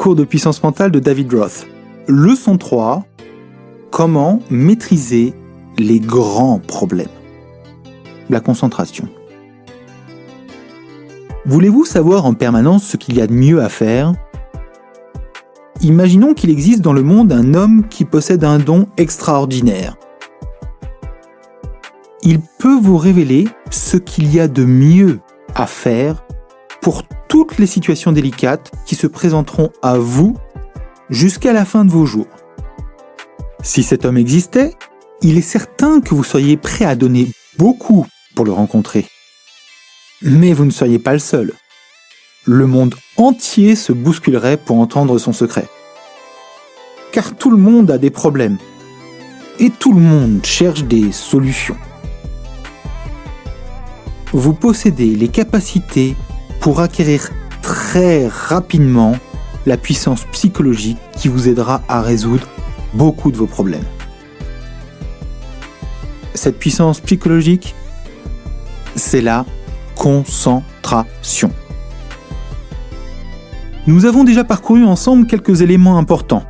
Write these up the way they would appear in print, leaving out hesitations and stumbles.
cours de puissance mentale de David Roth. Leçon 3, comment maîtriser les grands problèmes. La concentration. Voulez-vous savoir en permanence ce qu'il y a de mieux à faire ? Imaginons qu'il existe dans le monde un homme qui possède un don extraordinaire. Il peut vous révéler ce qu'il y a de mieux à faire pour toutes les situations délicates qui se présenteront à vous jusqu'à la fin de vos jours. Si cet homme existait, il est certain que vous seriez prêt à donner beaucoup pour le rencontrer. Mais vous ne seriez pas le seul. Le monde entier se bousculerait pour entendre son secret. Car tout le monde a des problèmes. Et tout le monde cherche des solutions. Vous possédez les capacités pour acquérir très rapidement la puissance psychologique qui vous aidera à résoudre beaucoup de vos problèmes. Cette puissance psychologique, c'est la concentration. Nous avons déjà parcouru ensemble quelques éléments importants.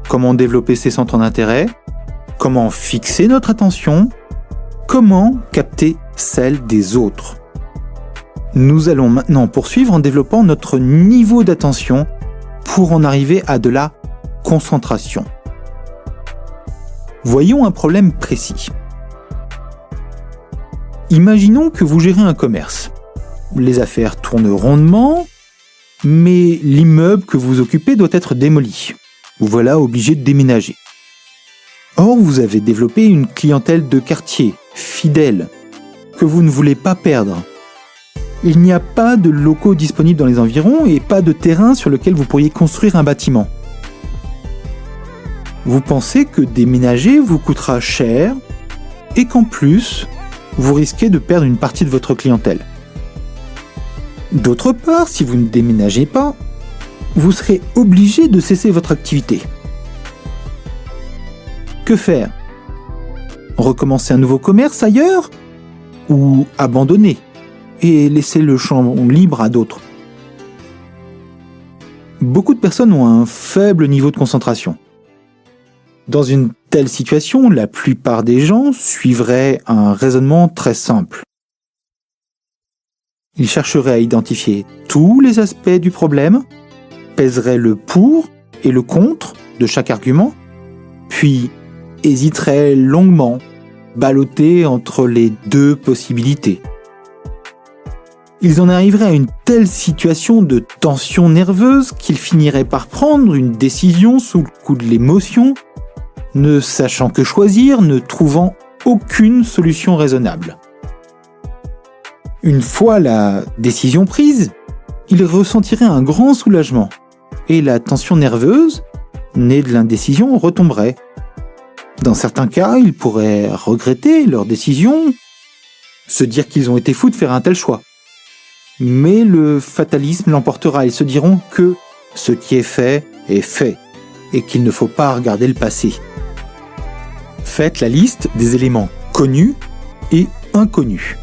Comment développer ses centres d'intérêt, comment fixer notre attention, comment capter celle des autres. Nous allons maintenant poursuivre en développant notre niveau d'attention pour en arriver à de la concentration. Voyons un problème précis. Imaginons que vous gérez un commerce. Les affaires tournent rondement, mais l'immeuble que vous occupez doit être démoli. Vous voilà obligé de déménager. Or, vous avez développé une clientèle de quartier, fidèle, que vous ne voulez pas perdre. Il n'y a pas de locaux disponibles dans les environs et pas de terrain sur lequel vous pourriez construire un bâtiment. Vous pensez que déménager vous coûtera cher et qu'en plus, vous risquez de perdre une partie de votre clientèle. D'autre part, si vous ne déménagez pas, vous serez obligé de cesser votre activité. Que faire ? Recommencer un nouveau commerce ailleurs ? Ou abandonner et laisser le champ libre à d'autres ? Beaucoup de personnes ont un faible niveau de concentration. Dans une telle situation, la plupart des gens suivraient un raisonnement très simple. Ils chercheraient à identifier tous les aspects du problème, pèseraient le pour et le contre de chaque argument, puis hésiteraient longuement, ballottés entre les deux possibilités. Ils en arriveraient à une telle situation de tension nerveuse qu'ils finiraient par prendre une décision sous le coup de l'émotion, ne sachant que choisir, ne trouvant aucune solution raisonnable. Une fois la décision prise, ils ressentiraient un grand soulagement et la tension nerveuse, née de l'indécision, retomberait. Dans certains cas, ils pourraient regretter leur décision, se dire qu'ils ont été fous de faire un tel choix. Mais le fatalisme l'emportera. Ils se diront que ce qui est fait et qu'il ne faut pas regarder le passé. Faites la liste des éléments connus et inconnus.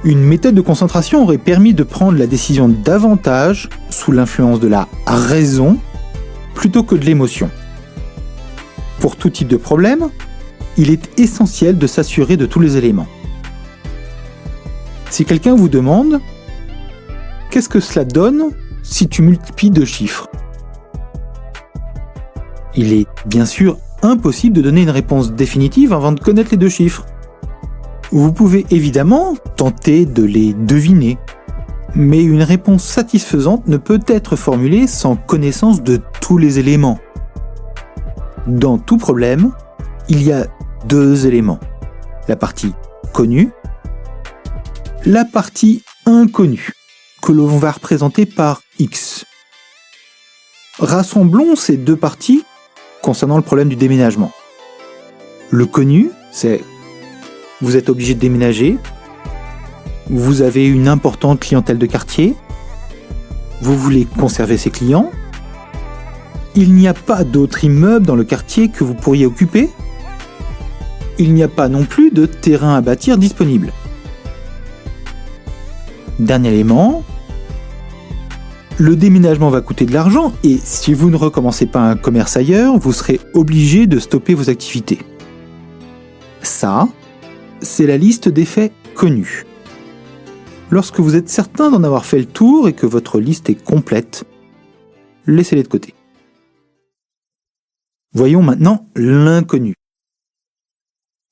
Une méthode de concentration aurait permis de prendre la décision davantage sous l'influence de la raison plutôt que de l'émotion. Pour tout type de problème, il est essentiel de s'assurer de tous les éléments. Si quelqu'un vous demande « Qu'est-ce que cela donne si tu multiplies deux chiffres ?» Il est bien sûr impossible de donner une réponse définitive avant de connaître les deux chiffres. Vous pouvez évidemment tenter de les deviner, mais une réponse satisfaisante ne peut être formulée sans connaissance de tous les éléments. Dans tout problème, il y a deux éléments. La partie connue, la partie inconnue, que l'on va représenter par X. Rassemblons ces deux parties concernant le problème du déménagement. Le connu, c'est vous êtes obligé de déménager, vous avez une importante clientèle de quartier, vous voulez conserver ces clients, il n'y a pas d'autre immeuble dans le quartier que vous pourriez occuper, il n'y a pas non plus de terrain à bâtir disponible. Dernier élément, Le déménagement va coûter de l'argent et si vous ne recommencez pas un commerce ailleurs, vous serez obligé de stopper vos activités. Ça, c'est la liste des faits connus. Lorsque vous êtes certain d'en avoir fait le tour et que votre liste est complète, laissez-les de côté. Voyons maintenant l'inconnu.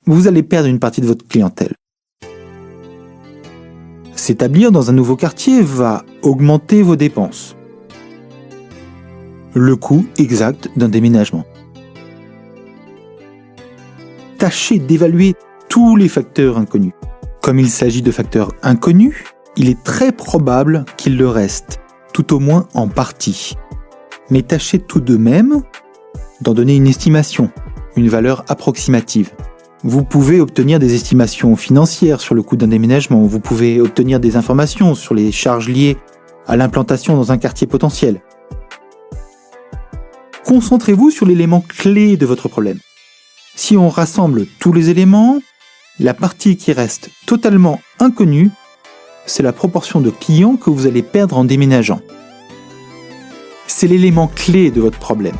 Vous allez perdre une partie de votre clientèle. S'établir dans un nouveau quartier va augmenter vos dépenses. Le coût exact d'un déménagement. Tâchez d'évaluer tous les facteurs inconnus. Comme il s'agit de facteurs inconnus, il est très probable qu'il le reste, tout au moins en partie. Mais tâchez tout de même d'en donner une estimation, une valeur approximative. Vous pouvez obtenir des estimations financières sur le coût d'un déménagement, vous pouvez obtenir des informations sur les charges liées à l'implantation dans un quartier potentiel. Concentrez-vous sur l'élément clé de votre problème. Si on rassemble tous les éléments, la partie qui reste totalement inconnue, c'est la proportion de clients que vous allez perdre en déménageant. C'est l'élément clé de votre problème.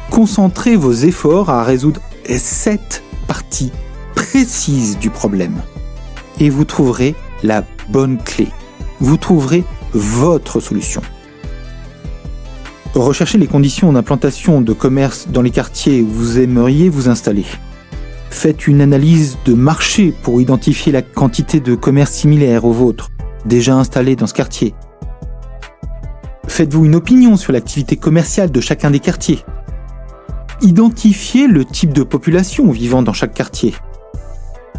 Concentrez vos efforts à résoudre cette partie précise du problème et vous trouverez la bonne clé. Vous trouverez votre solution. Recherchez les conditions d'implantation de commerce dans les quartiers où vous aimeriez vous installer. Faites une analyse de marché pour identifier la quantité de commerces similaires aux vôtres, déjà installés dans ce quartier. Faites-vous une opinion sur l'activité commerciale de chacun des quartiers. Identifiez le type de population vivant dans chaque quartier.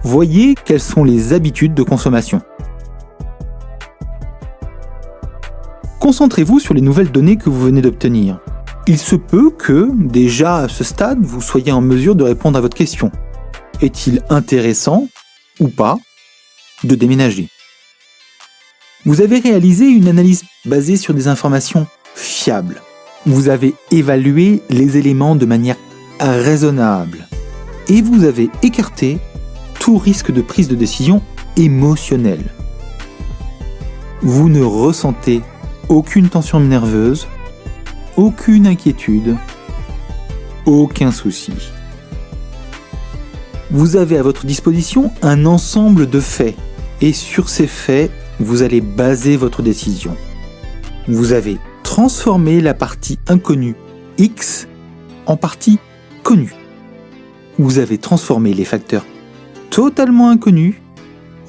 Voyez quelles sont les habitudes de consommation. Concentrez-vous sur les nouvelles données que vous venez d'obtenir. Il se peut que, déjà à ce stade, vous soyez en mesure de répondre à votre question. Est-il intéressant, ou pas, de déménager ? Vous avez réalisé une analyse basée sur des informations fiables. Vous avez évalué les éléments de manière raisonnable et vous avez écarté tout risque de prise de décision émotionnelle. Vous ne ressentez aucune tension nerveuse, aucune inquiétude, aucun souci. Vous avez à votre disposition un ensemble de faits et sur ces faits, vous allez baser votre décision. Vous avez transformé la partie inconnue X en partie connue. Vous avez transformé les facteurs totalement inconnus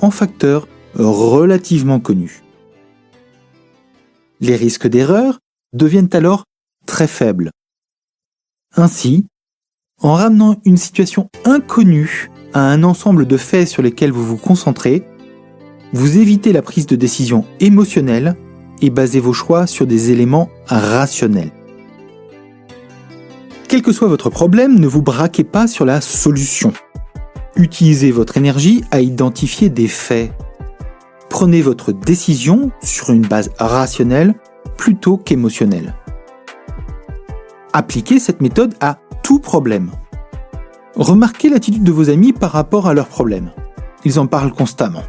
en facteurs relativement connus. Les risques d'erreur deviennent alors très faibles. Ainsi, en ramenant une situation inconnue à un ensemble de faits sur lesquels vous vous concentrez, vous évitez la prise de décision émotionnelle et basez vos choix sur des éléments rationnels. Quel que soit votre problème, ne vous braquez pas sur la solution. Utilisez votre énergie à identifier des faits. Prenez votre décision sur une base rationnelle plutôt qu'émotionnelle. Appliquez cette méthode à tout problème. Remarquez l'attitude de vos amis par rapport à leurs problèmes. Ils en parlent constamment.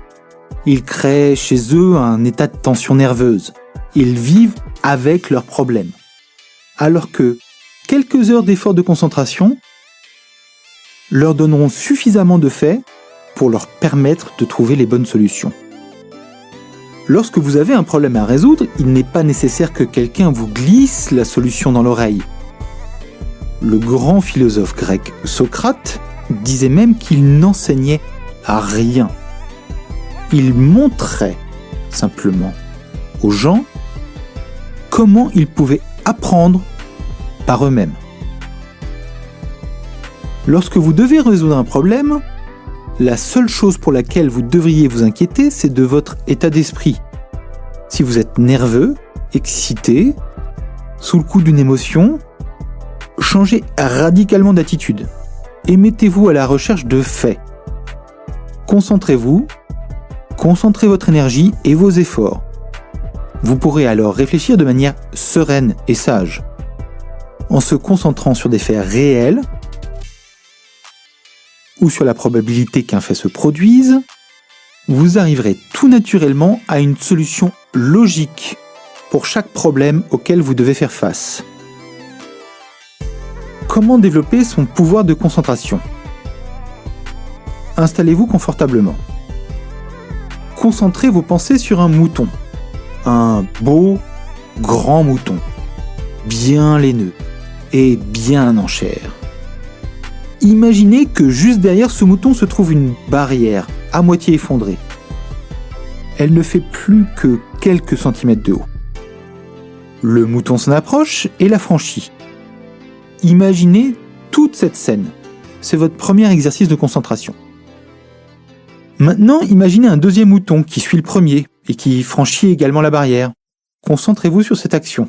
Ils créent chez eux un état de tension nerveuse. Ils vivent avec leurs problèmes. Alors que quelques heures d'effort de concentration leur donneront suffisamment de faits pour leur permettre de trouver les bonnes solutions. Lorsque vous avez un problème à résoudre, il n'est pas nécessaire que quelqu'un vous glisse la solution dans l'oreille. Le grand philosophe grec Socrate disait même qu'il n'enseignait à rien. Il montrait simplement aux gens comment ils pouvaient apprendre par eux-mêmes. Lorsque vous devez résoudre un problème, la seule chose pour laquelle vous devriez vous inquiéter, c'est de votre état d'esprit. Si vous êtes nerveux, excité, sous le coup d'une émotion, changez radicalement d'attitude et mettez-vous à la recherche de faits. Concentrez-vous, concentrez votre énergie et vos efforts. Vous pourrez alors réfléchir de manière sereine et sage. En se concentrant sur des faits réels ou sur la probabilité qu'un fait se produise, vous arriverez tout naturellement à une solution logique pour chaque problème auquel vous devez faire face. Comment développer son pouvoir de concentration ? Installez-vous confortablement. Concentrez vos pensées sur un mouton. Un beau, grand mouton. Bien laineux et bien en chair. Imaginez que juste derrière ce mouton se trouve une barrière à moitié effondrée. Elle ne fait plus que quelques centimètres de haut. Le mouton s'en approche et la franchit. Imaginez toute cette scène. C'est votre premier exercice de concentration. Maintenant, imaginez un deuxième mouton qui suit le premier et qui franchit également la barrière. Concentrez-vous sur cette action.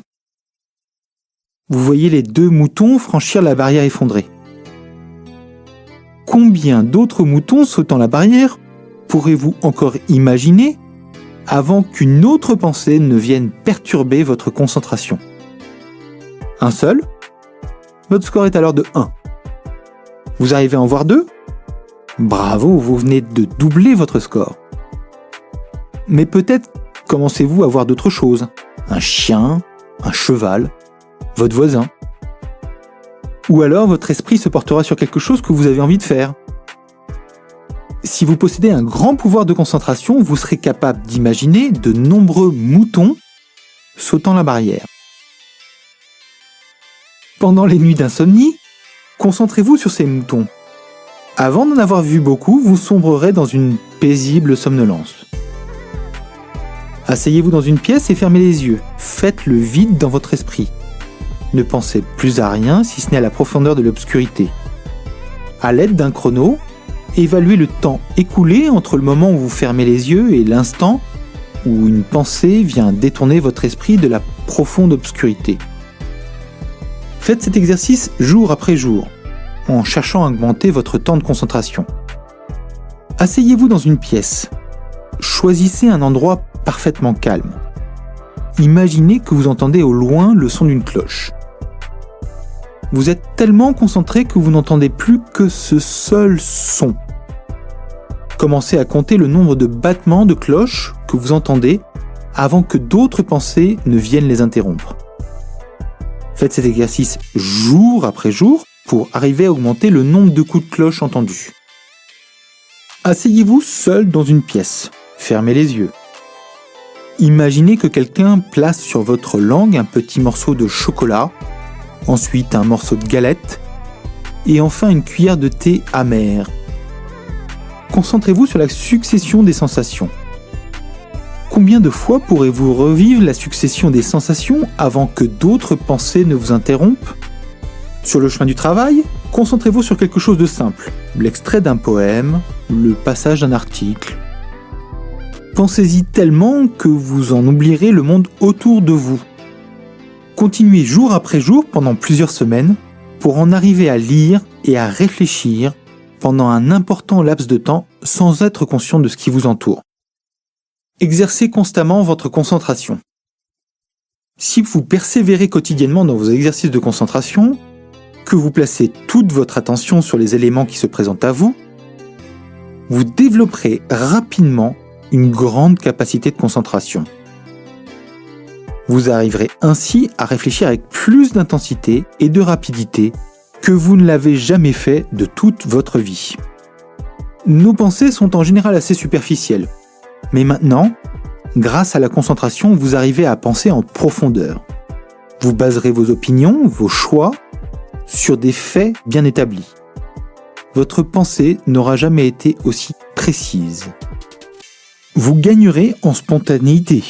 Vous voyez les deux moutons franchir la barrière effondrée. Combien d'autres moutons sautant la barrière pourrez-vous encore imaginer avant qu'une autre pensée ne vienne perturber votre concentration ? Un seul ? Votre score est alors de 1. Vous arrivez à en voir 2 ? Bravo, vous venez de doubler votre score. Mais peut-être commencez-vous à voir d'autres choses. Un chien, un cheval, votre voisin. Ou alors votre esprit se portera sur quelque chose que vous avez envie de faire. Si vous possédez un grand pouvoir de concentration, vous serez capable d'imaginer de nombreux moutons sautant la barrière. Pendant les nuits d'insomnie, concentrez-vous sur ces moutons. Avant d'en avoir vu beaucoup, vous sombrerez dans une paisible somnolence. Asseyez-vous dans une pièce et fermez les yeux. Faites le vide dans votre esprit. Ne pensez plus à rien si ce n'est à la profondeur de l'obscurité. À l'aide d'un chrono, évaluez le temps écoulé entre le moment où vous fermez les yeux et l'instant où une pensée vient détourner votre esprit de la profonde obscurité. Faites cet exercice jour après jour, en cherchant à augmenter votre temps de concentration. Asseyez-vous dans une pièce. Choisissez un endroit parfaitement calme. Imaginez que vous entendez au loin le son d'une cloche. Vous êtes tellement concentré que vous n'entendez plus que ce seul son. Commencez à compter le nombre de battements de cloches que vous entendez avant que d'autres pensées ne viennent les interrompre. Faites cet exercice jour après jour pour arriver à augmenter le nombre de coups de cloche entendus. Asseyez-vous seul dans une pièce. Fermez les yeux. Imaginez que quelqu'un place sur votre langue un petit morceau de chocolat, ensuite un morceau de galette, et enfin une cuillère de thé amer. Concentrez-vous sur la succession des sensations. Combien de fois pourrez-vous revivre la succession des sensations avant que d'autres pensées ne vous interrompent ? Sur le chemin du travail, concentrez-vous sur quelque chose de simple, l'extrait d'un poème, le passage d'un article. Pensez-y tellement que vous en oublierez le monde autour de vous. Continuez jour après jour pendant plusieurs semaines pour en arriver à lire et à réfléchir pendant un important laps de temps sans être conscient de ce qui vous entoure. Exercez constamment votre concentration. Si vous persévérez quotidiennement dans vos exercices de concentration, que vous placez toute votre attention sur les éléments qui se présentent à vous, vous développerez rapidement une grande capacité de concentration. Vous arriverez ainsi à réfléchir avec plus d'intensité et de rapidité que vous ne l'avez jamais fait de toute votre vie. Nos pensées sont en général assez superficielles. Mais maintenant, grâce à la concentration, vous arrivez à penser en profondeur. Vous baserez vos opinions, vos choix, sur des faits bien établis. Votre pensée n'aura jamais été aussi précise. Vous gagnerez en spontanéité.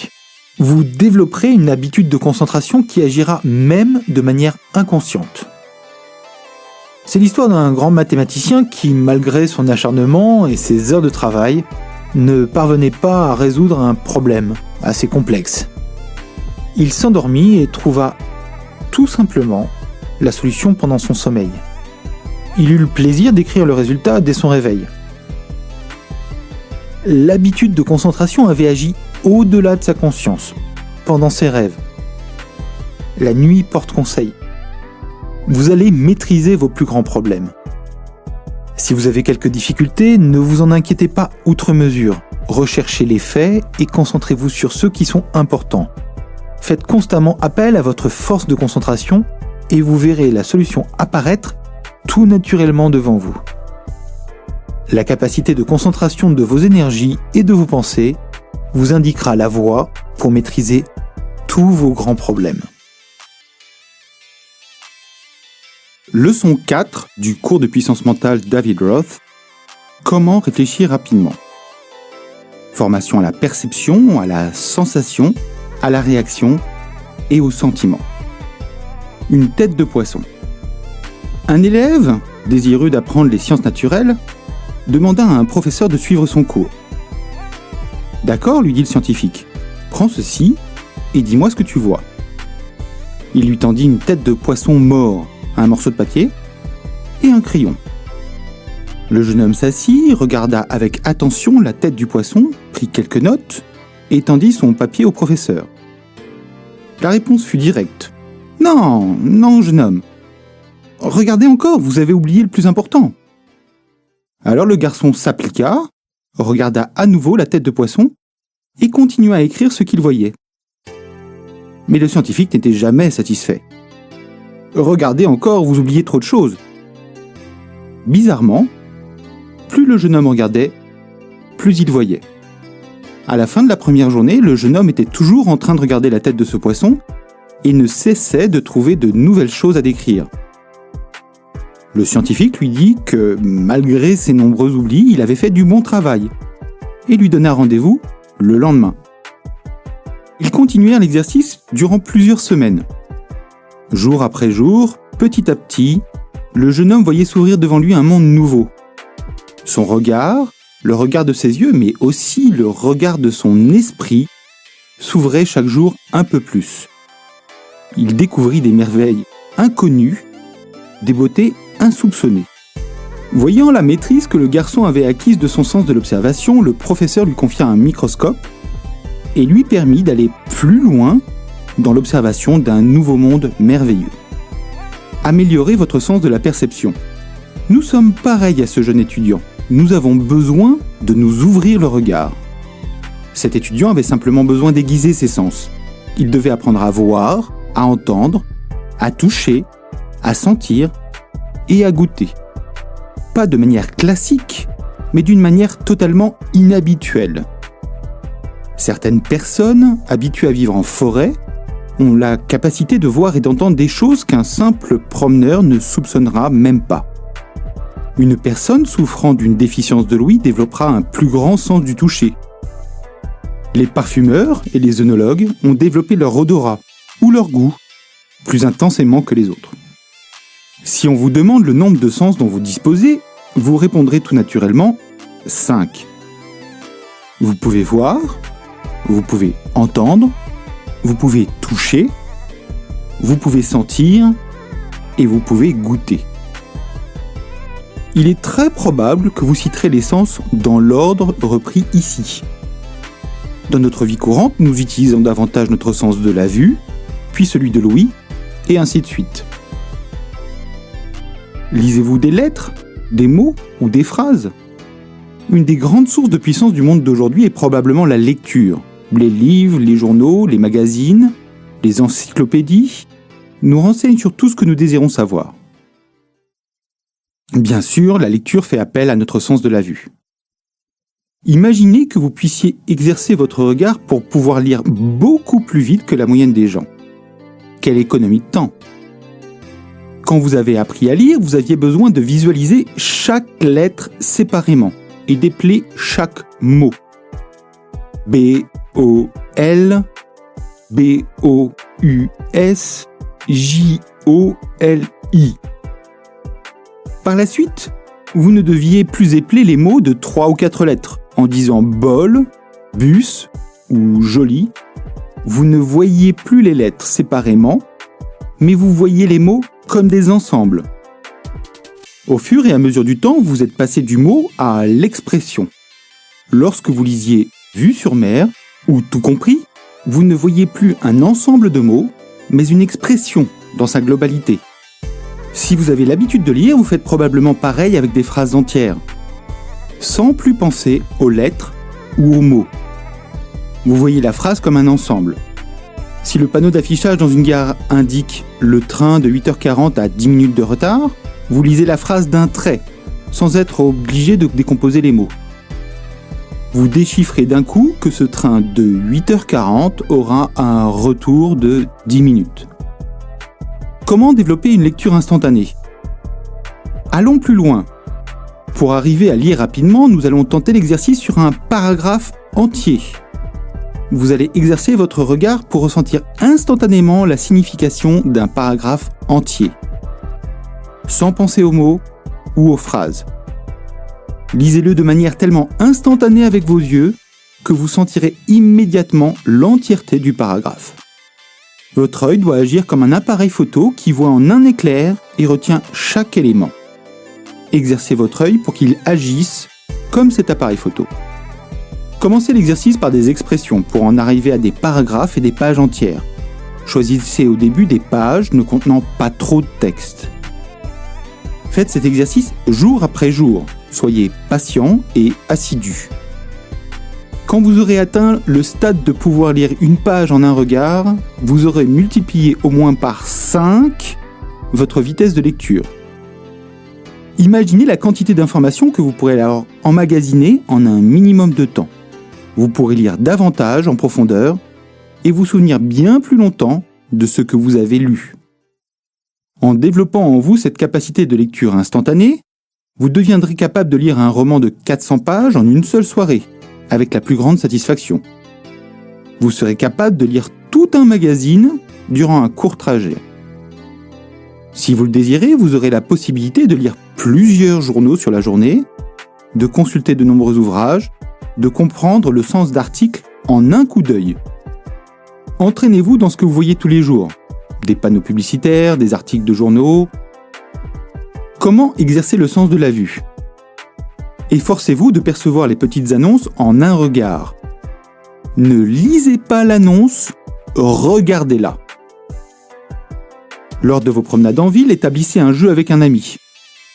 Vous développerez une habitude de concentration qui agira même de manière inconsciente. C'est l'histoire d'un grand mathématicien qui, malgré son acharnement et ses heures de travail, ne parvenait pas à résoudre un problème assez complexe. Il s'endormit et trouva tout simplement la solution pendant son sommeil. Il eut le plaisir d'écrire le résultat dès son réveil. L'habitude de concentration avait agi au-delà de sa conscience, pendant ses rêves. La nuit porte conseil. Vous allez maîtriser vos plus grands problèmes. Si vous avez quelques difficultés, ne vous en inquiétez pas outre mesure. Recherchez les faits et concentrez-vous sur ceux qui sont importants. Faites constamment appel à votre force de concentration et vous verrez la solution apparaître tout naturellement devant vous. La capacité de concentration de vos énergies et de vos pensées vous indiquera la voie pour maîtriser tous vos grands problèmes. Leçon 4 du cours de puissance mentale David Roth. Comment réfléchir rapidement. Formation à la perception, à la sensation, à la réaction et au sentiment. Une tête de poisson. Un élève, désireux d'apprendre les sciences naturelles, demanda à un professeur de suivre son cours. « D'accord, lui dit le scientifique. Prends ceci et dis-moi ce que tu vois. » Il lui tendit une tête de poisson mort, un morceau de papier et un crayon. Le jeune homme s'assit, regarda avec attention la tête du poisson, prit quelques notes et tendit son papier au professeur. La réponse fut directe. « Non, jeune homme. Regardez encore, vous avez oublié le plus important. » Alors le garçon s'appliqua, regarda à nouveau la tête de poisson et continua à écrire ce qu'il voyait. Mais le scientifique n'était jamais satisfait. « Regardez encore, vous oubliez trop de choses. » Bizarrement, plus le jeune homme regardait, plus il voyait. À la fin de la première journée, le jeune homme était toujours en train de regarder la tête de ce poisson et ne cessait de trouver de nouvelles choses à décrire. Le scientifique lui dit que, malgré ses nombreux oublis, il avait fait du bon travail et lui donna rendez-vous le lendemain. Ils continuèrent l'exercice durant plusieurs semaines. Jour après jour, petit à petit, le jeune homme voyait s'ouvrir devant lui un monde nouveau. Son regard, le regard de ses yeux, mais aussi le regard de son esprit, s'ouvrait chaque jour un peu plus. Il découvrit des merveilles inconnues, des beautés insoupçonnées. Voyant la maîtrise que le garçon avait acquise de son sens de l'observation, le professeur lui confia un microscope et lui permit d'aller plus loin dans l'observation d'un nouveau monde merveilleux. Améliorez votre sens de la perception. Nous sommes pareils à ce jeune étudiant. Nous avons besoin de nous ouvrir le regard. Cet étudiant avait simplement besoin d'aiguiser ses sens. Il devait apprendre à voir, à entendre, à toucher, à sentir et à goûter. Pas de manière classique, mais d'une manière totalement inhabituelle. Certaines personnes, habituées à vivre en forêt, ont la capacité de voir et d'entendre des choses qu'un simple promeneur ne soupçonnera même pas. Une personne souffrant d'une déficience de l'ouïe développera un plus grand sens du toucher. Les parfumeurs et les œnologues ont développé leur odorat ou leur goût plus intensément que les autres. Si on vous demande le nombre de sens dont vous disposez, vous répondrez tout naturellement 5. Vous pouvez voir, vous pouvez entendre, vous pouvez toucher, vous pouvez sentir et vous pouvez goûter. Il est très probable que vous citerez les sens dans l'ordre repris ici. Dans notre vie courante, nous utilisons davantage notre sens de la vue, puis celui de l'ouïe, et ainsi de suite. Lisez-vous des lettres, des mots ou des phrases ? Une des grandes sources de puissance du monde d'aujourd'hui est probablement la lecture. Les livres, les journaux, les magazines, les encyclopédies nous renseignent sur tout ce que nous désirons savoir. Bien sûr, la lecture fait appel à notre sens de la vue. Imaginez que vous puissiez exercer votre regard pour pouvoir lire beaucoup plus vite que la moyenne des gens. Quelle économie de temps! Quand vous avez appris à lire, vous aviez besoin de visualiser chaque lettre séparément et d'épeler chaque mot. B-O-L, B-O-U-S, J-O-L-I. Par la suite, vous ne deviez plus épeler les mots de 3 ou 4 lettres. En disant bol, bus ou joli, vous ne voyiez plus les lettres séparément, mais vous voyez les mots comme des ensembles. Au fur et à mesure du temps, vous êtes passé du mot à l'expression. Lorsque vous lisiez Vue sur mer ou Tout compris, vous ne voyez plus un ensemble de mots, mais une expression dans sa globalité. Si vous avez l'habitude de lire, vous faites probablement pareil avec des phrases entières, sans plus penser aux lettres ou aux mots. Vous voyez la phrase comme un ensemble. Si le panneau d'affichage dans une gare indique « Le train de 8h40 a 10 minutes de retard », vous lisez la phrase d'un trait, sans être obligé de décomposer les mots. Vous déchiffrez d'un coup que ce train de 8h40 aura un retour de 10 minutes. Comment développer une lecture instantanée ? Allons plus loin. Pour arriver à lire rapidement, nous allons tenter l'exercice sur un paragraphe entier. Vous allez exercer votre regard pour ressentir instantanément la signification d'un paragraphe entier, sans penser aux mots ou aux phrases. Lisez-le de manière tellement instantanée avec vos yeux que vous sentirez immédiatement l'entièreté du paragraphe. Votre œil doit agir comme un appareil photo qui voit en un éclair et retient chaque élément. Exercez votre œil pour qu'il agisse comme cet appareil photo. Commencez l'exercice par des expressions pour en arriver à des paragraphes et des pages entières. Choisissez au début des pages ne contenant pas trop de texte. Faites cet exercice jour après jour. Soyez patient et assidu. Quand vous aurez atteint le stade de pouvoir lire une page en un regard, vous aurez multiplié au moins par 5 votre vitesse de lecture. Imaginez la quantité d'informations que vous pourrez alors emmagasiner en un minimum de temps. Vous pourrez lire davantage en profondeur et vous souvenir bien plus longtemps de ce que vous avez lu. En développant en vous cette capacité de lecture instantanée, vous deviendrez capable de lire un roman de 400 pages en une seule soirée, avec la plus grande satisfaction. Vous serez capable de lire tout un magazine durant un court trajet. Si vous le désirez, vous aurez la possibilité de lire plusieurs journaux sur la journée, de consulter de nombreux ouvrages, de comprendre le sens d'articles en un coup d'œil. Entraînez-vous dans ce que vous voyez tous les jours. Des panneaux publicitaires, des articles de journaux. Comment exercer le sens de la vue ? Efforcez-vous de percevoir les petites annonces en un regard. Ne lisez pas l'annonce, regardez-la. Lors de vos promenades en ville, établissez un jeu avec un ami.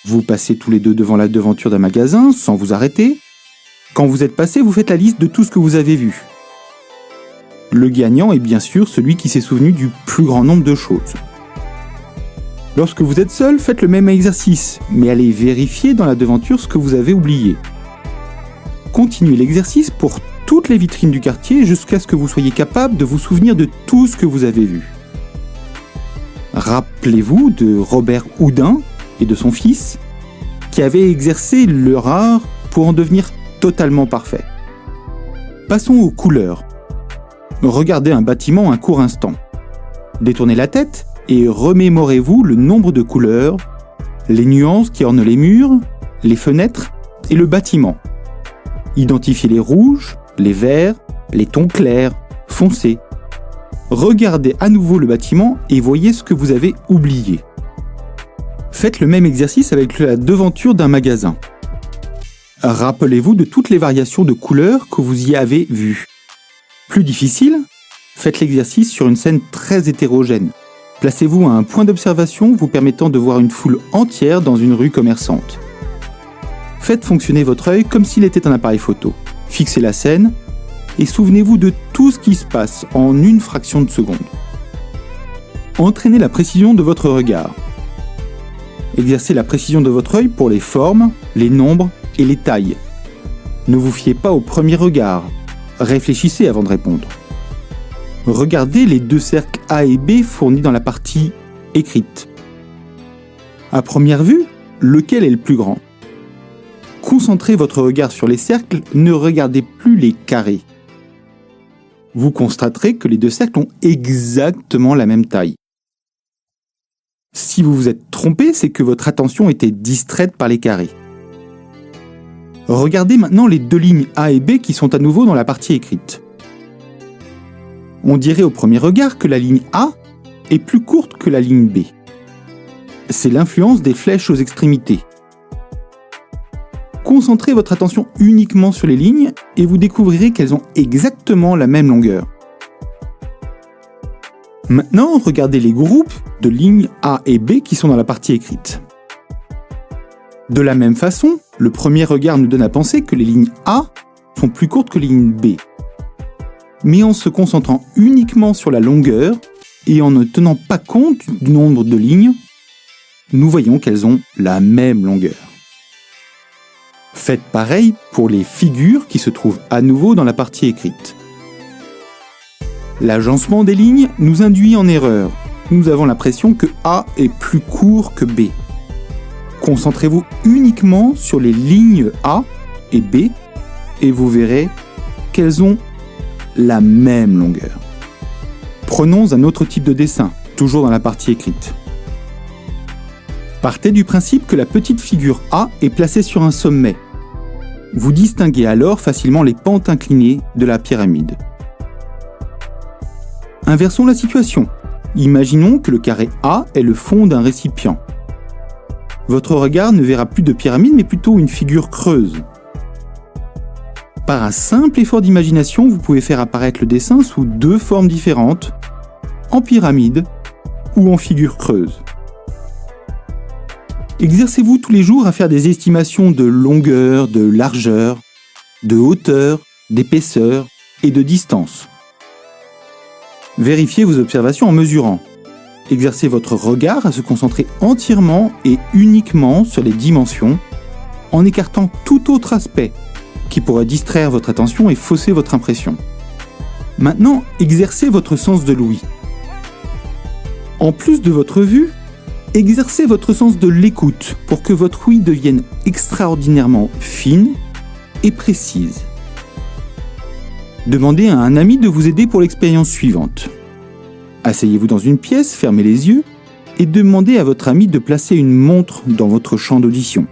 Vous passez tous les deux devant la devanture d'un magasin sans vous arrêter. Quand vous êtes passé, vous faites la liste de tout ce que vous avez vu. Le gagnant est bien sûr celui qui s'est souvenu du plus grand nombre de choses. Lorsque vous êtes seul, faites le même exercice, mais allez vérifier dans la devanture ce que vous avez oublié. Continuez l'exercice pour toutes les vitrines du quartier jusqu'à ce que vous soyez capable de vous souvenir de tout ce que vous avez vu. Rappelez-vous de Robert Houdin et de son fils, qui avaient exercé leur art pour en devenir totalement parfait. Passons aux couleurs. Regardez un bâtiment un court instant. Détournez la tête et remémorez-vous le nombre de couleurs, les nuances qui ornent les murs, les fenêtres et le bâtiment. Identifiez les rouges, les verts, les tons clairs, foncés. Regardez à nouveau le bâtiment et voyez ce que vous avez oublié. Faites le même exercice avec la devanture d'un magasin. Rappelez-vous de toutes les variations de couleurs que vous y avez vues. Plus difficile, faites l'exercice sur une scène très hétérogène. Placez-vous à un point d'observation vous permettant de voir une foule entière dans une rue commerçante. Faites fonctionner votre œil comme s'il était un appareil photo. Fixez la scène et souvenez-vous de tout ce qui se passe en une fraction de seconde. Entraînez la précision de votre regard. Exercez la précision de votre œil pour les formes, les nombres et les tailles. Ne vous fiez pas au premier regard. Réfléchissez avant de répondre. Regardez les deux cercles A et B fournis dans la partie écrite. À première vue, lequel est le plus grand ? Concentrez votre regard sur les cercles, ne regardez plus les carrés. Vous constaterez que les deux cercles ont exactement la même taille. Si vous vous êtes trompé, c'est que votre attention était distraite par les carrés. Regardez maintenant les deux lignes A et B qui sont à nouveau dans la partie écrite. On dirait au premier regard que la ligne A est plus courte que la ligne B. C'est l'influence des flèches aux extrémités. Concentrez votre attention uniquement sur les lignes et vous découvrirez qu'elles ont exactement la même longueur. Maintenant, regardez les groupes de lignes A et B qui sont dans la partie écrite. De la même façon, le premier regard nous donne à penser que les lignes A sont plus courtes que les lignes B. mais en se concentrant uniquement sur la longueur et en ne tenant pas compte du nombre de lignes, nous voyons qu'elles ont la même longueur. Faites pareil pour les figures qui se trouvent à nouveau dans la partie écrite. L'agencement des lignes nous induit en erreur. Nous avons l'impression que A est plus court que B. Concentrez-vous uniquement sur les lignes A et B et vous verrez qu'elles ont la même longueur. Prenons un autre type de dessin, toujours dans la partie écrite. Partez du principe que la petite figure A est placée sur un sommet. Vous distinguez alors facilement les pentes inclinées de la pyramide. Inversons la situation. Imaginons que le carré A est le fond d'un récipient. Votre regard ne verra plus de pyramide mais plutôt une figure creuse. Par un simple effort d'imagination, vous pouvez faire apparaître le dessin sous deux formes différentes, en pyramide ou en figure creuse. Exercez-vous tous les jours à faire des estimations de longueur, de largeur, de hauteur, d'épaisseur et de distance. Vérifiez vos observations en mesurant. Exercez votre regard à se concentrer entièrement et uniquement sur les dimensions, en écartant tout autre aspect qui pourrait distraire votre attention et fausser votre impression. Maintenant, exercez votre sens de l'ouïe. En plus de votre vue, exercez votre sens de l'écoute pour que votre ouïe devienne extraordinairement fine et précise. Demandez à un ami de vous aider pour l'expérience suivante. Asseyez-vous dans une pièce, fermez les yeux et demandez à votre ami de placer une montre dans votre champ d'audition.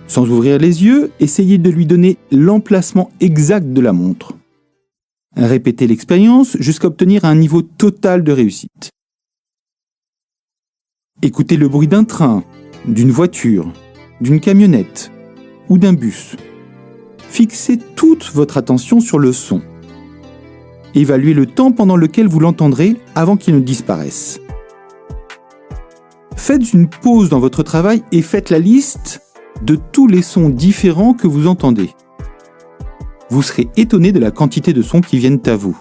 Sans ouvrir les yeux, essayez de lui donner l'emplacement exact de la montre. Répétez l'expérience jusqu'à obtenir un niveau total de réussite. Écoutez le bruit d'un train, d'une voiture, d'une camionnette ou d'un bus. Fixez toute votre attention sur le son. Évaluez le temps pendant lequel vous l'entendrez avant qu'il ne disparaisse. Faites une pause dans votre travail et faites la liste de tous les sons différents que vous entendez. Vous serez étonné de la quantité de sons qui viennent à vous.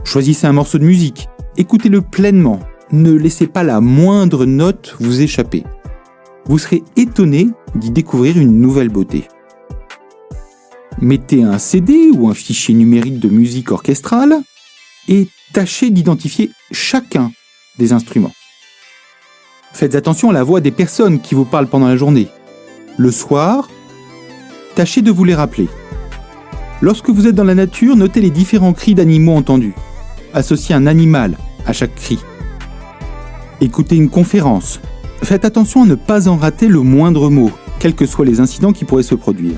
Choisissez un morceau de musique, écoutez-le pleinement, ne laissez pas la moindre note vous échapper. Vous serez étonné d'y découvrir une nouvelle beauté. Mettez un CD ou un fichier numérique de musique orchestrale et tâchez d'identifier chacun des instruments. Faites attention à la voix des personnes qui vous parlent pendant la journée. Le soir, tâchez de vous les rappeler. Lorsque vous êtes dans la nature, notez les différents cris d'animaux entendus. Associez un animal à chaque cri. Écoutez une conférence. Faites attention à ne pas en rater le moindre mot, quels que soient les incidents qui pourraient se produire.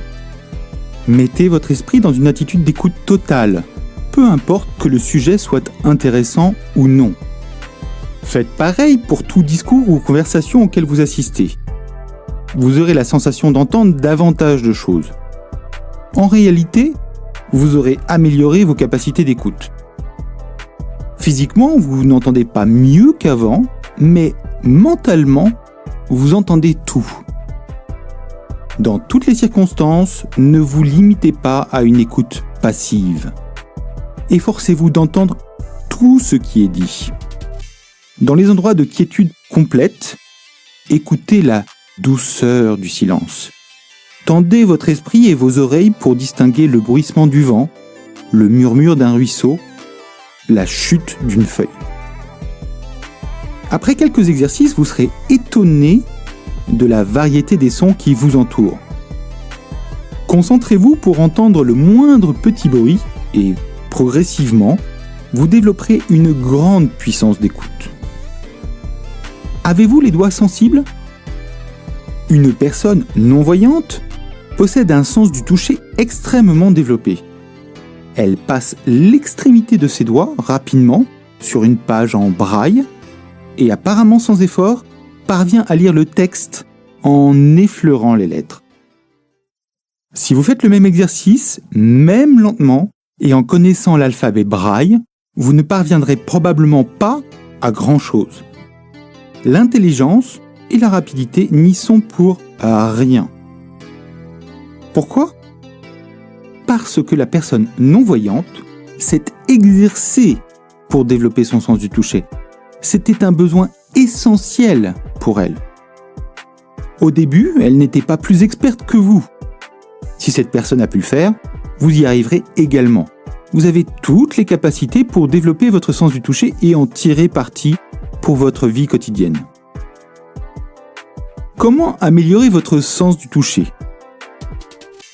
Mettez votre esprit dans une attitude d'écoute totale, peu importe que le sujet soit intéressant ou non. Faites pareil pour tout discours ou conversation auquel vous assistez. Vous aurez la sensation d'entendre davantage de choses. En réalité, vous aurez amélioré vos capacités d'écoute. Physiquement, vous n'entendez pas mieux qu'avant, mais mentalement, vous entendez tout. Dans toutes les circonstances, ne vous limitez pas à une écoute passive. Efforcez-vous d'entendre tout ce qui est dit. Dans les endroits de quiétude complète, écoutez la douceur du silence. Tendez votre esprit et vos oreilles pour distinguer le bruissement du vent, le murmure d'un ruisseau, la chute d'une feuille. Après quelques exercices, vous serez étonné de la variété des sons qui vous entourent. Concentrez-vous pour entendre le moindre petit bruit et, progressivement, vous développerez une grande puissance d'écoute. Avez-vous les doigts sensibles ? Une personne non-voyante possède un sens du toucher extrêmement développé. Elle passe l'extrémité de ses doigts rapidement sur une page en braille et apparemment sans effort, parvient à lire le texte en effleurant les lettres. Si vous faites le même exercice, même lentement, et en connaissant l'alphabet braille, vous ne parviendrez probablement pas à grand-chose. L'intelligence et la rapidité n'y sont pour rien. Pourquoi ? parce que la personne non-voyante s'est exercée pour développer son sens du toucher. C'était un besoin essentiel pour elle. Au début, elle n'était pas plus experte que vous. Si cette personne a pu le faire, vous y arriverez également. Vous avez toutes les capacités pour développer votre sens du toucher et en tirer parti pour votre vie quotidienne. Comment améliorer votre sens du toucher ?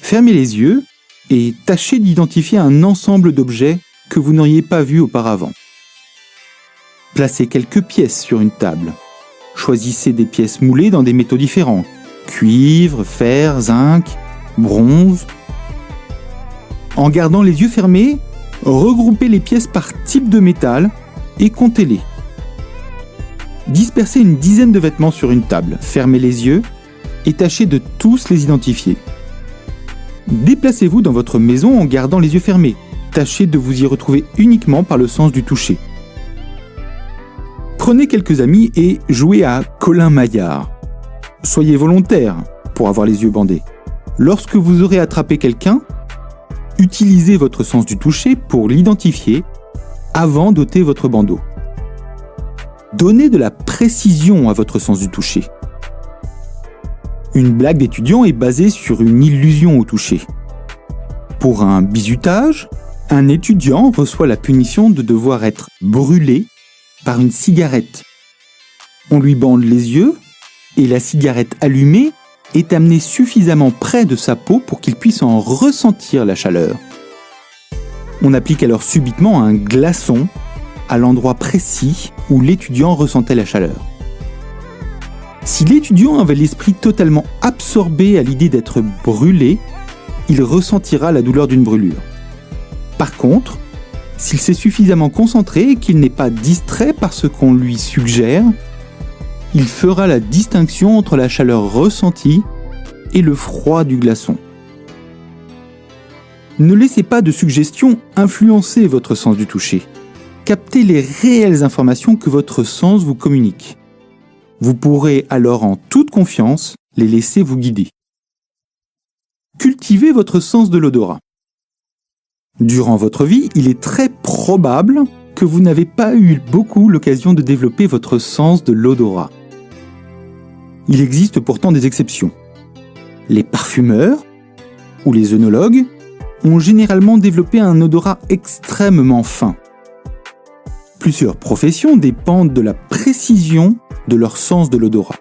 Fermez les yeux et tâchez d'identifier un ensemble d'objets que vous n'auriez pas vus auparavant. Placez quelques pièces sur une table. Choisissez des pièces moulées dans des métaux différents. Cuivre, fer, zinc, bronze. En gardant les yeux fermés, regroupez les pièces par type de métal et comptez-les. Dispersez une dizaine de vêtements sur une table, fermez les yeux et tâchez de tous les identifier. Déplacez-vous dans votre maison en gardant les yeux fermés. Tâchez de vous y retrouver uniquement par le sens du toucher. Prenez quelques amis et jouez à Colin Maillard. Soyez volontaire pour avoir les yeux bandés. Lorsque vous aurez attrapé quelqu'un, utilisez votre sens du toucher pour l'identifier avant d'ôter votre bandeau. Donnez de la précision à votre sens du toucher. Une blague d'étudiant est basée sur une illusion au toucher. Pour un bizutage, un étudiant reçoit la punition de devoir être brûlé par une cigarette. On lui bande les yeux et la cigarette allumée est amenée suffisamment près de sa peau pour qu'il puisse en ressentir la chaleur. On applique alors subitement un glaçon à l'endroit précis où l'étudiant ressentait la chaleur. Si l'étudiant avait l'esprit totalement absorbé à l'idée d'être brûlé, il ressentira la douleur d'une brûlure. Par contre, s'il s'est suffisamment concentré et qu'il n'est pas distrait par ce qu'on lui suggère, il fera la distinction entre la chaleur ressentie et le froid du glaçon. Ne laissez pas de suggestions influencer votre sens du toucher. Captez les réelles informations que votre sens vous communique. Vous pourrez alors en toute confiance les laisser vous guider. Cultivez votre sens de l'odorat. Durant votre vie, il est très probable que vous n'avez pas eu beaucoup l'occasion de développer votre sens de l'odorat. Il existe pourtant des exceptions. Les parfumeurs ou les œnologues ont généralement développé un odorat extrêmement fin. Plusieurs professions dépendent de la précision de leur sens de l'odorat.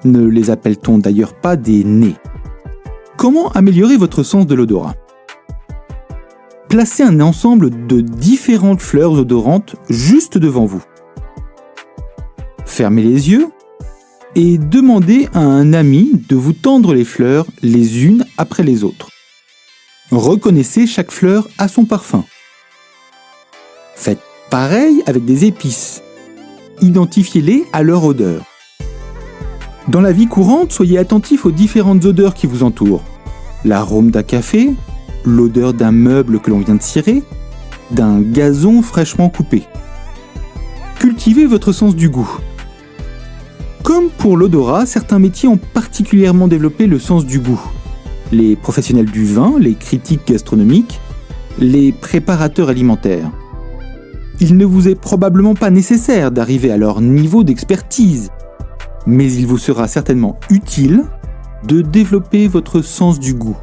Ne les appelle-t-on d'ailleurs pas des nez ? Comment améliorer votre sens de l'odorat ? Placez un ensemble de différentes fleurs odorantes juste devant vous. Fermez les yeux et demandez à un ami de vous tendre les fleurs les unes après les autres. Reconnaissez chaque fleur à son parfum. Faites pareil avec des épices. Identifiez-les à leur odeur. Dans la vie courante, soyez attentif aux différentes odeurs qui vous entourent. L'arôme d'un café, l'odeur d'un meuble que l'on vient de cirer, d'un gazon fraîchement coupé. Cultivez votre sens du goût. Comme pour l'odorat, certains métiers ont particulièrement développé le sens du goût. Les professionnels du vin, les critiques gastronomiques, les préparateurs alimentaires. Il ne vous est probablement pas nécessaire d'arriver à leur niveau d'expertise, mais il vous sera certainement utile de développer votre sens du goût.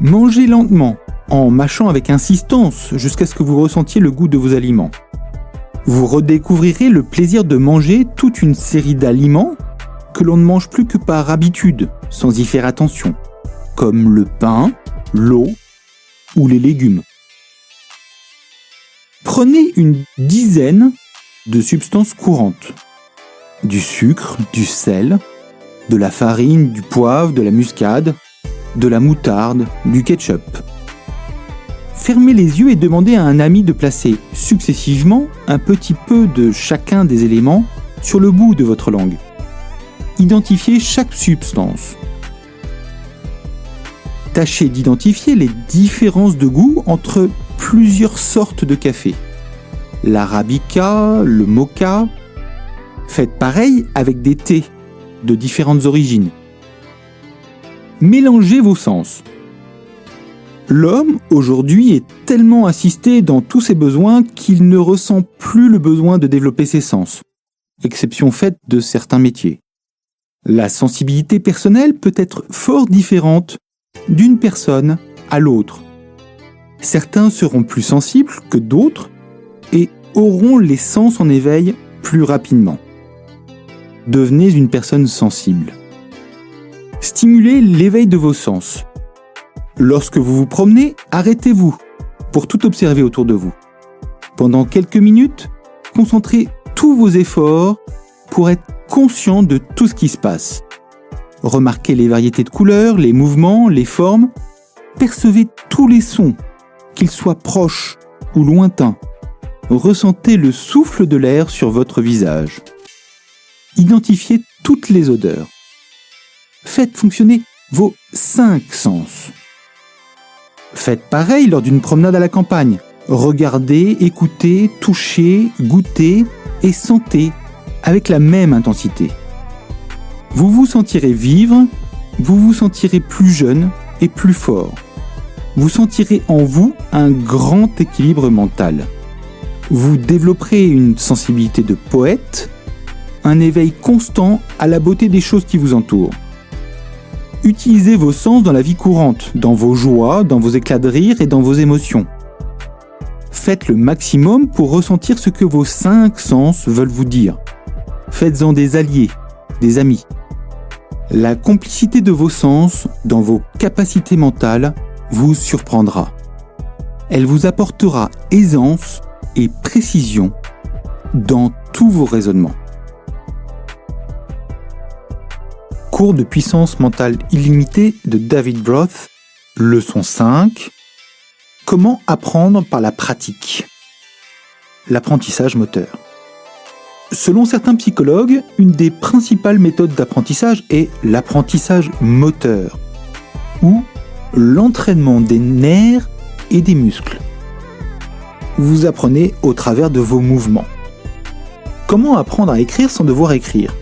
Mangez lentement, en mâchant avec insistance jusqu'à ce que vous ressentiez le goût de vos aliments. Vous redécouvrirez le plaisir de manger toute une série d'aliments que l'on ne mange plus que par habitude, sans y faire attention, comme le pain, l'eau ou les légumes. Prenez une dizaine de substances courantes. Du sucre, du sel, de la farine, du poivre, de la muscade, de la moutarde, du ketchup. Fermez les yeux et demandez à un ami de placer successivement un petit peu de chacun des éléments sur le bout de votre langue. Identifiez chaque substance. Tâchez d'identifier les différences de goût entre plusieurs sortes de café. L'arabica, le moka. Faites pareil avec des thés de différentes origines. Mélangez vos sens. L'homme, aujourd'hui, est tellement assisté dans tous ses besoins qu'il ne ressent plus le besoin de développer ses sens, exception faite de certains métiers. La sensibilité personnelle peut être fort différente d'une personne à l'autre. Certains seront plus sensibles que d'autres et auront les sens en éveil plus rapidement. Devenez une personne sensible. Stimulez l'éveil de vos sens. Lorsque vous vous promenez, arrêtez-vous pour tout observer autour de vous. Pendant quelques minutes, concentrez tous vos efforts pour être conscient de tout ce qui se passe. Remarquez les variétés de couleurs, les mouvements, les formes. Percevez tous les sons, qu'ils soient proches ou lointains. Ressentez le souffle de l'air sur votre visage. Identifiez toutes les odeurs. Faites fonctionner vos 5 sens. Faites pareil lors d'une promenade à la campagne. Regardez, écoutez, touchez, goûtez et sentez avec la même intensité. Vous vous sentirez vivre, vous vous sentirez plus jeune et plus fort. Vous sentirez en vous un grand équilibre mental. Vous développerez une sensibilité de poète, un éveil constant à la beauté des choses qui vous entourent. Utilisez vos sens dans la vie courante, dans vos joies, dans vos éclats de rire et dans vos émotions. Faites le maximum pour ressentir ce que vos 5 sens veulent vous dire. Faites-en des alliés, des amis. La complicité de vos sens dans vos capacités mentales vous surprendra. Elle vous apportera aisance et précision dans tous vos raisonnements. Cours de puissance mentale illimitée de David Broth, leçon 5. Comment apprendre par la pratique? L'apprentissage moteur. Selon certains psychologues, une des principales méthodes d'apprentissage est l'apprentissage moteur, ou l'entraînement des nerfs et des muscles. Vous apprenez au travers de vos mouvements. Comment apprendre à écrire sans devoir écrire?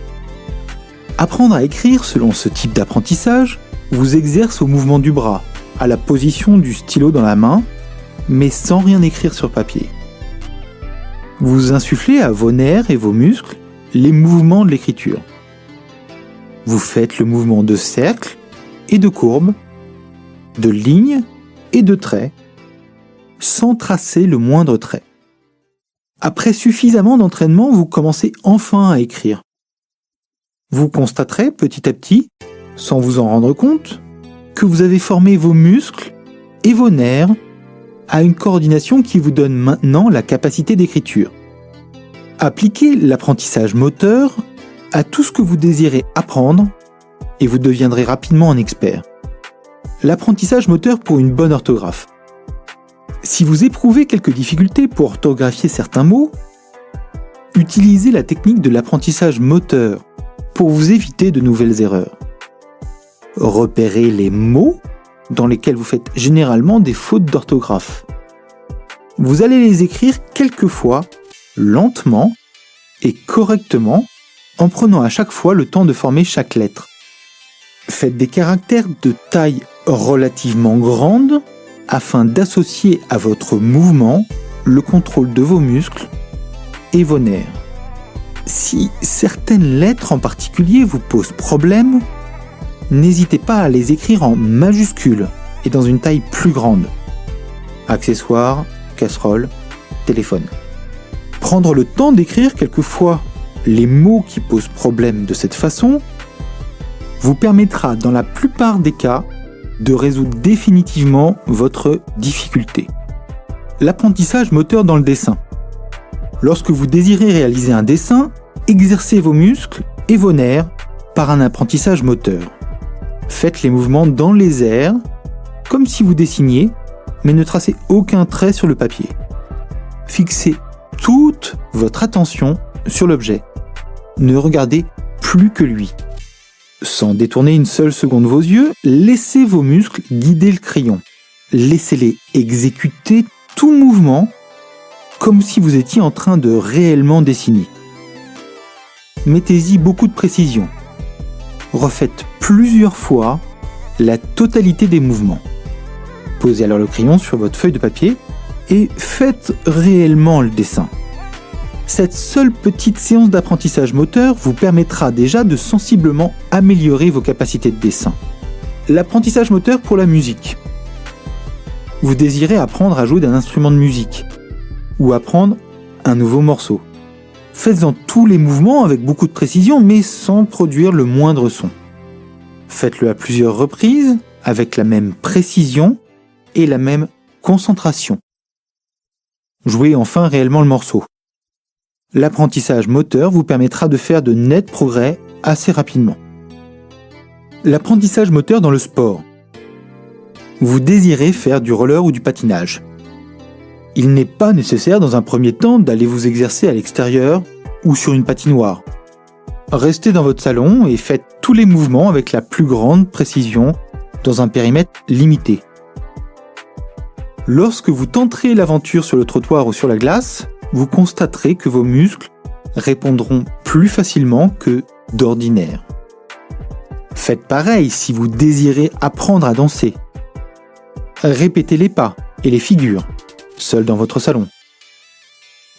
Apprendre à écrire selon ce type d'apprentissage vous exerce au mouvement du bras, à la position du stylo dans la main, mais sans rien écrire sur papier. Vous insufflez à vos nerfs et vos muscles les mouvements de l'écriture. Vous faites le mouvement de cercle et de courbe, de ligne et de trait, sans tracer le moindre trait. Après suffisamment d'entraînement, vous commencez enfin à écrire. Vous constaterez petit à petit, sans vous en rendre compte, que vous avez formé vos muscles et vos nerfs à une coordination qui vous donne maintenant la capacité d'écriture. Appliquez l'apprentissage moteur à tout ce que vous désirez apprendre et vous deviendrez rapidement un expert. L'apprentissage moteur pour une bonne orthographe. Si vous éprouvez quelques difficultés pour orthographier certains mots, utilisez la technique de l'apprentissage moteur pour vous éviter de nouvelles erreurs. Repérez les mots dans lesquels vous faites généralement des fautes d'orthographe. Vous allez les écrire quelques fois, lentement et correctement, en prenant à chaque fois le temps de former chaque lettre. Faites des caractères de taille relativement grande afin d'associer à votre mouvement le contrôle de vos muscles et vos nerfs. Si certaines lettres en particulier vous posent problème, n'hésitez pas à les écrire en majuscules et dans une taille plus grande. Accessoires, casserole, téléphone. Prendre le temps d'écrire quelquefois les mots qui posent problème de cette façon vous permettra dans la plupart des cas de résoudre définitivement votre difficulté. L'apprentissage moteur dans le dessin. Lorsque vous désirez réaliser un dessin, exercez vos muscles et vos nerfs par un apprentissage moteur. Faites les mouvements dans les airs, comme si vous dessiniez, mais ne tracez aucun trait sur le papier. Fixez toute votre attention sur l'objet. Ne regardez plus que lui. Sans détourner une seule seconde vos yeux, laissez vos muscles guider le crayon. Laissez-les exécuter tout mouvement comme si vous étiez en train de réellement dessiner. Mettez-y beaucoup de précision. Refaites plusieurs fois la totalité des mouvements. Posez alors le crayon sur votre feuille de papier et faites réellement le dessin. Cette seule petite séance d'apprentissage moteur vous permettra déjà de sensiblement améliorer vos capacités de dessin. L'apprentissage moteur pour la musique. Vous désirez apprendre à jouer d'un instrument de musique ou apprendre un nouveau morceau. Faites-en tous les mouvements avec beaucoup de précision mais sans produire le moindre son. Faites-le à plusieurs reprises avec la même précision et la même concentration. Jouez enfin réellement le morceau. L'apprentissage moteur vous permettra de faire de nets progrès assez rapidement. L'apprentissage moteur dans le sport. Vous désirez faire du roller ou du patinage. Il n'est pas nécessaire dans un premier temps d'aller vous exercer à l'extérieur ou sur une patinoire. Restez dans votre salon et faites tous les mouvements avec la plus grande précision dans un périmètre limité. Lorsque vous tenterez l'aventure sur le trottoir ou sur la glace, vous constaterez que vos muscles répondront plus facilement que d'ordinaire. Faites pareil si vous désirez apprendre à danser. Répétez les pas et les figures, seul dans votre salon.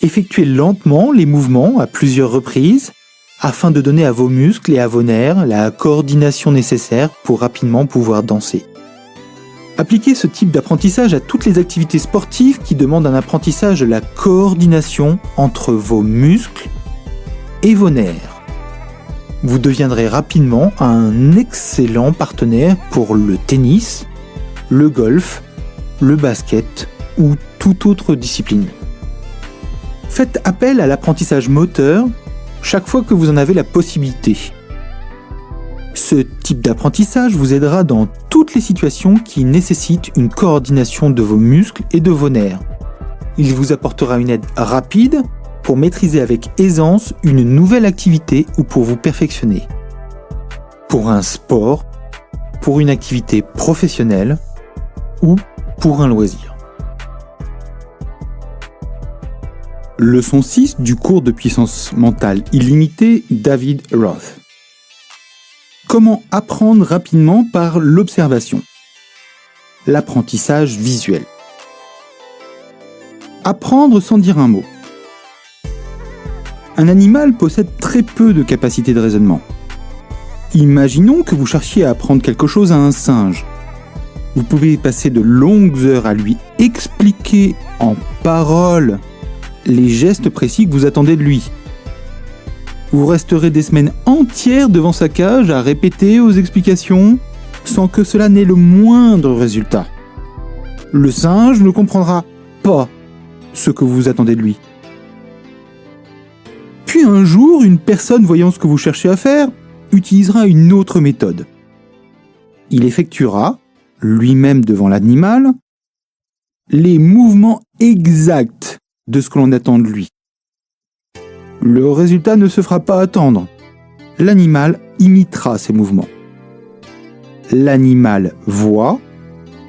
Effectuez lentement les mouvements à plusieurs reprises afin de donner à vos muscles et à vos nerfs la coordination nécessaire pour rapidement pouvoir danser. Appliquez ce type d'apprentissage à toutes les activités sportives qui demandent un apprentissage de la coordination entre vos muscles et vos nerfs. Vous deviendrez rapidement un excellent partenaire pour le tennis, le golf, le basket ou toute autre discipline. Faites appel à l'apprentissage moteur chaque fois que vous en avez la possibilité. Ce type d'apprentissage vous aidera dans toutes les situations qui nécessitent une coordination de vos muscles et de vos nerfs. Il vous apportera une aide rapide pour maîtriser avec aisance une nouvelle activité ou pour vous perfectionner. Pour un sport, pour une activité professionnelle ou pour un loisir. Leçon 6 du cours de puissance mentale illimitée David Roth. Comment apprendre rapidement par l'observation? L'apprentissage visuel. Apprendre sans dire un mot. Un animal possède très peu de capacité de raisonnement. Imaginons que vous cherchiez à apprendre quelque chose à un singe. Vous pouvez passer de longues heures à lui expliquer en paroles les gestes précis que vous attendez de lui. Vous resterez des semaines entières devant sa cage à répéter aux explications sans que cela n'ait le moindre résultat. Le singe ne comprendra pas ce que vous attendez de lui. Puis un jour, une personne voyant ce que vous cherchez à faire utilisera une autre méthode. Il effectuera, lui-même devant l'animal, les mouvements exacts de ce que l'on attend de lui. Le résultat ne se fera pas attendre. L'animal imitera ces mouvements. L'animal voit,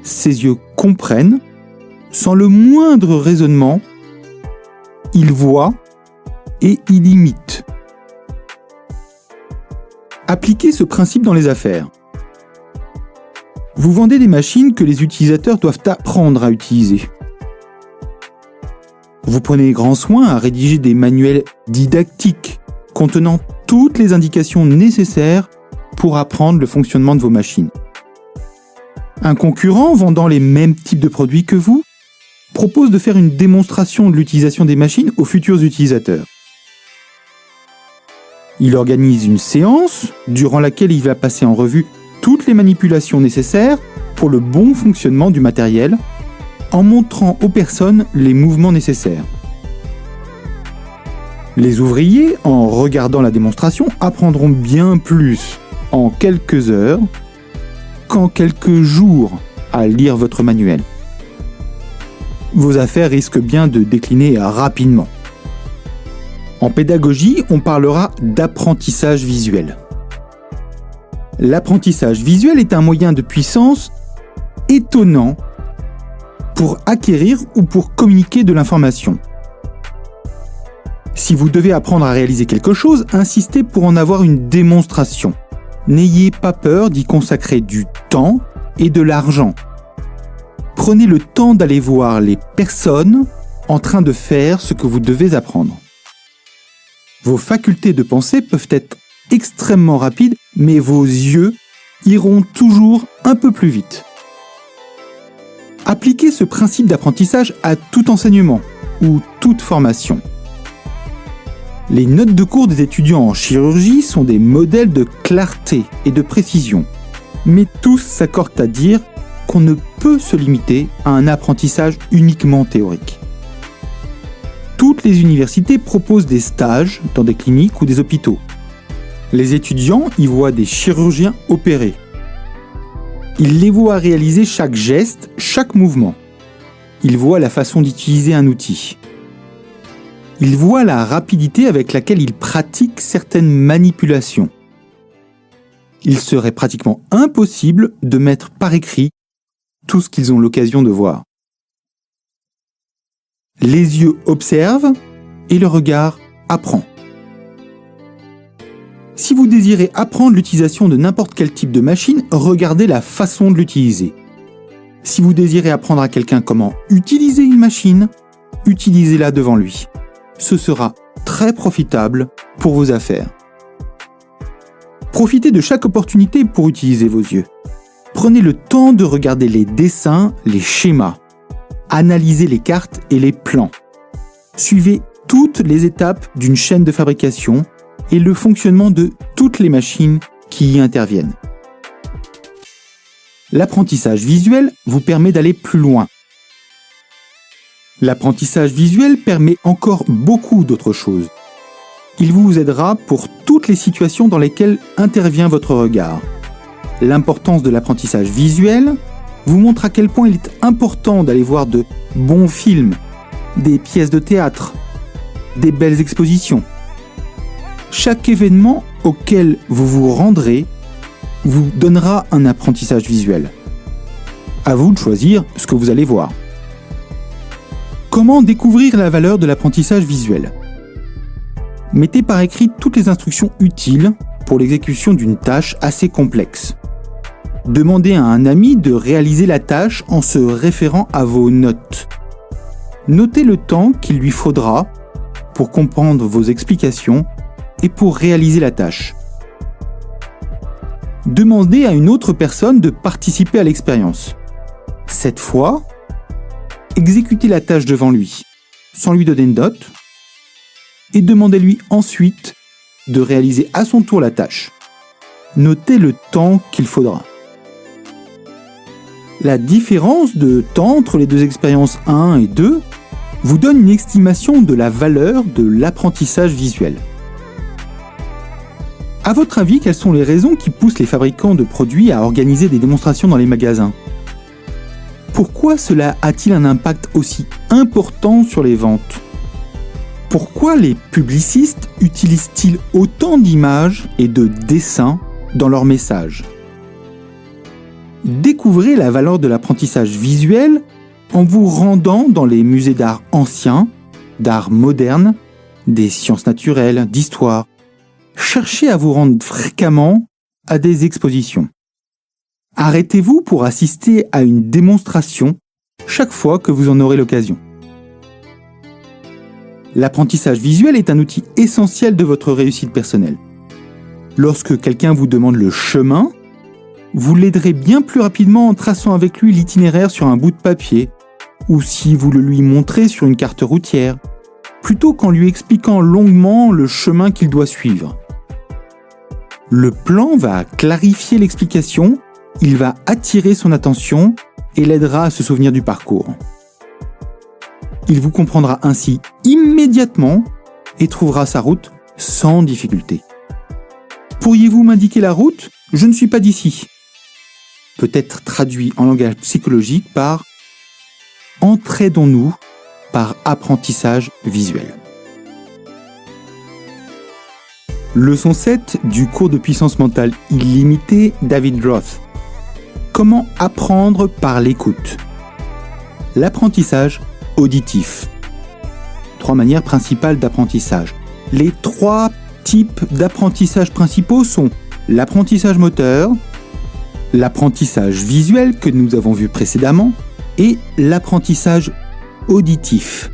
ses yeux comprennent, sans le moindre raisonnement, il voit et il imite. Appliquez ce principe dans les affaires. Vous vendez des machines que les utilisateurs doivent apprendre à utiliser. Vous prenez grand soin à rédiger des manuels didactiques contenant toutes les indications nécessaires pour apprendre le fonctionnement de vos machines. Un concurrent vendant les mêmes types de produits que vous propose de faire une démonstration de l'utilisation des machines aux futurs utilisateurs. Il organise une séance durant laquelle il va passer en revue toutes les manipulations nécessaires pour le bon fonctionnement du matériel en montrant aux personnes les mouvements nécessaires. Les ouvriers, en regardant la démonstration, apprendront bien plus en quelques heures qu'en quelques jours à lire votre manuel. Vos affaires risquent bien de décliner rapidement. En pédagogie, on parlera d'apprentissage visuel. L'apprentissage visuel est un moyen de puissance étonnant pour acquérir ou pour communiquer de l'information. Si vous devez apprendre à réaliser quelque chose, insistez pour en avoir une démonstration. N'ayez pas peur d'y consacrer du temps et de l'argent Prenez le temps d'aller voir les personnes en train de faire ce que vous devez apprendre. Vos facultés de pensée peuvent être extrêmement rapides, mais vos yeux iront toujours un peu plus vite. Appliquez ce principe d'apprentissage à tout enseignement ou toute formation. Les notes de cours des étudiants en chirurgie sont des modèles de clarté et de précision, mais tous s'accordent à dire qu'on ne peut se limiter à un apprentissage uniquement théorique. Toutes les universités proposent des stages dans des cliniques ou des hôpitaux. Les étudiants y voient des chirurgiens opérer. Ils les voient réaliser chaque geste, chaque mouvement. Ils voient la façon d'utiliser un outil. Ils voient la rapidité avec laquelle ils pratiquent certaines manipulations. Il serait pratiquement impossible de mettre par écrit tout ce qu'ils ont l'occasion de voir. Les yeux observent et le regard apprend. Si vous désirez apprendre l'utilisation de n'importe quel type de machine, regardez la façon de l'utiliser. Si vous désirez apprendre à quelqu'un comment utiliser une machine, utilisez-la devant lui. Ce sera très profitable pour vos affaires. Profitez de chaque opportunité pour utiliser vos yeux. Prenez le temps de regarder les dessins, les schémas. Analysez les cartes et les plans. Suivez toutes les étapes d'une chaîne de fabrication et le fonctionnement de toutes les machines qui y interviennent. L'apprentissage visuel vous permet d'aller plus loin. L'apprentissage visuel permet encore beaucoup d'autres choses. Il vous aidera pour toutes les situations dans lesquelles intervient votre regard. L'importance de l'apprentissage visuel vous montre à quel point il est important d'aller voir de bons films, des pièces de théâtre, des belles expositions. Chaque événement auquel vous vous rendrez vous donnera un apprentissage visuel. À vous de choisir ce que vous allez voir. Comment découvrir la valeur de l'apprentissage visuel ? Mettez par écrit toutes les instructions utiles pour l'exécution d'une tâche assez complexe. Demandez à un ami de réaliser la tâche en se référant à vos notes. Notez le temps qu'il lui faudra pour comprendre vos explications et pour réaliser la tâche. Demandez à une autre personne de participer à l'expérience. Cette fois, exécutez la tâche devant lui, sans lui donner de note, et demandez-lui ensuite de réaliser à son tour la tâche. Notez le temps qu'il faudra. La différence de temps entre les deux expériences 1 et 2 vous donne une estimation de la valeur de l'apprentissage visuel. À votre avis, quelles sont les raisons qui poussent les fabricants de produits à organiser des démonstrations dans les magasins ? Pourquoi cela a-t-il un impact aussi important sur les ventes ? Pourquoi les publicistes utilisent-ils autant d'images et de dessins dans leurs messages ? Découvrez la valeur de l'apprentissage visuel en vous rendant dans les musées d'art anciens, d'art moderne, des sciences naturelles, d'histoire. Cherchez à vous rendre fréquemment à des expositions. Arrêtez-vous pour assister à une démonstration chaque fois que vous en aurez l'occasion. L'apprentissage visuel est un outil essentiel de votre réussite personnelle. Lorsque quelqu'un vous demande le chemin, vous l'aiderez bien plus rapidement en traçant avec lui l'itinéraire sur un bout de papier ou si vous le lui montrez sur une carte routière, plutôt qu'en lui expliquant longuement le chemin qu'il doit suivre. Le plan va clarifier l'explication, il va attirer son attention et l'aidera à se souvenir du parcours. Il vous comprendra ainsi immédiatement et trouvera sa route sans difficulté. Pourriez-vous m'indiquer la route ? Je ne suis pas d'ici. Peut être traduit en langage psychologique par « Entraidons-nous par apprentissage visuel ». Leçon 7 du cours de puissance mentale illimitée David Roth. Comment apprendre par l'écoute ? L'apprentissage auditif. 3 manières principales d'apprentissage. Les 3 types d'apprentissage principaux sont l'apprentissage moteur, l'apprentissage visuel que nous avons vu précédemment et l'apprentissage auditif.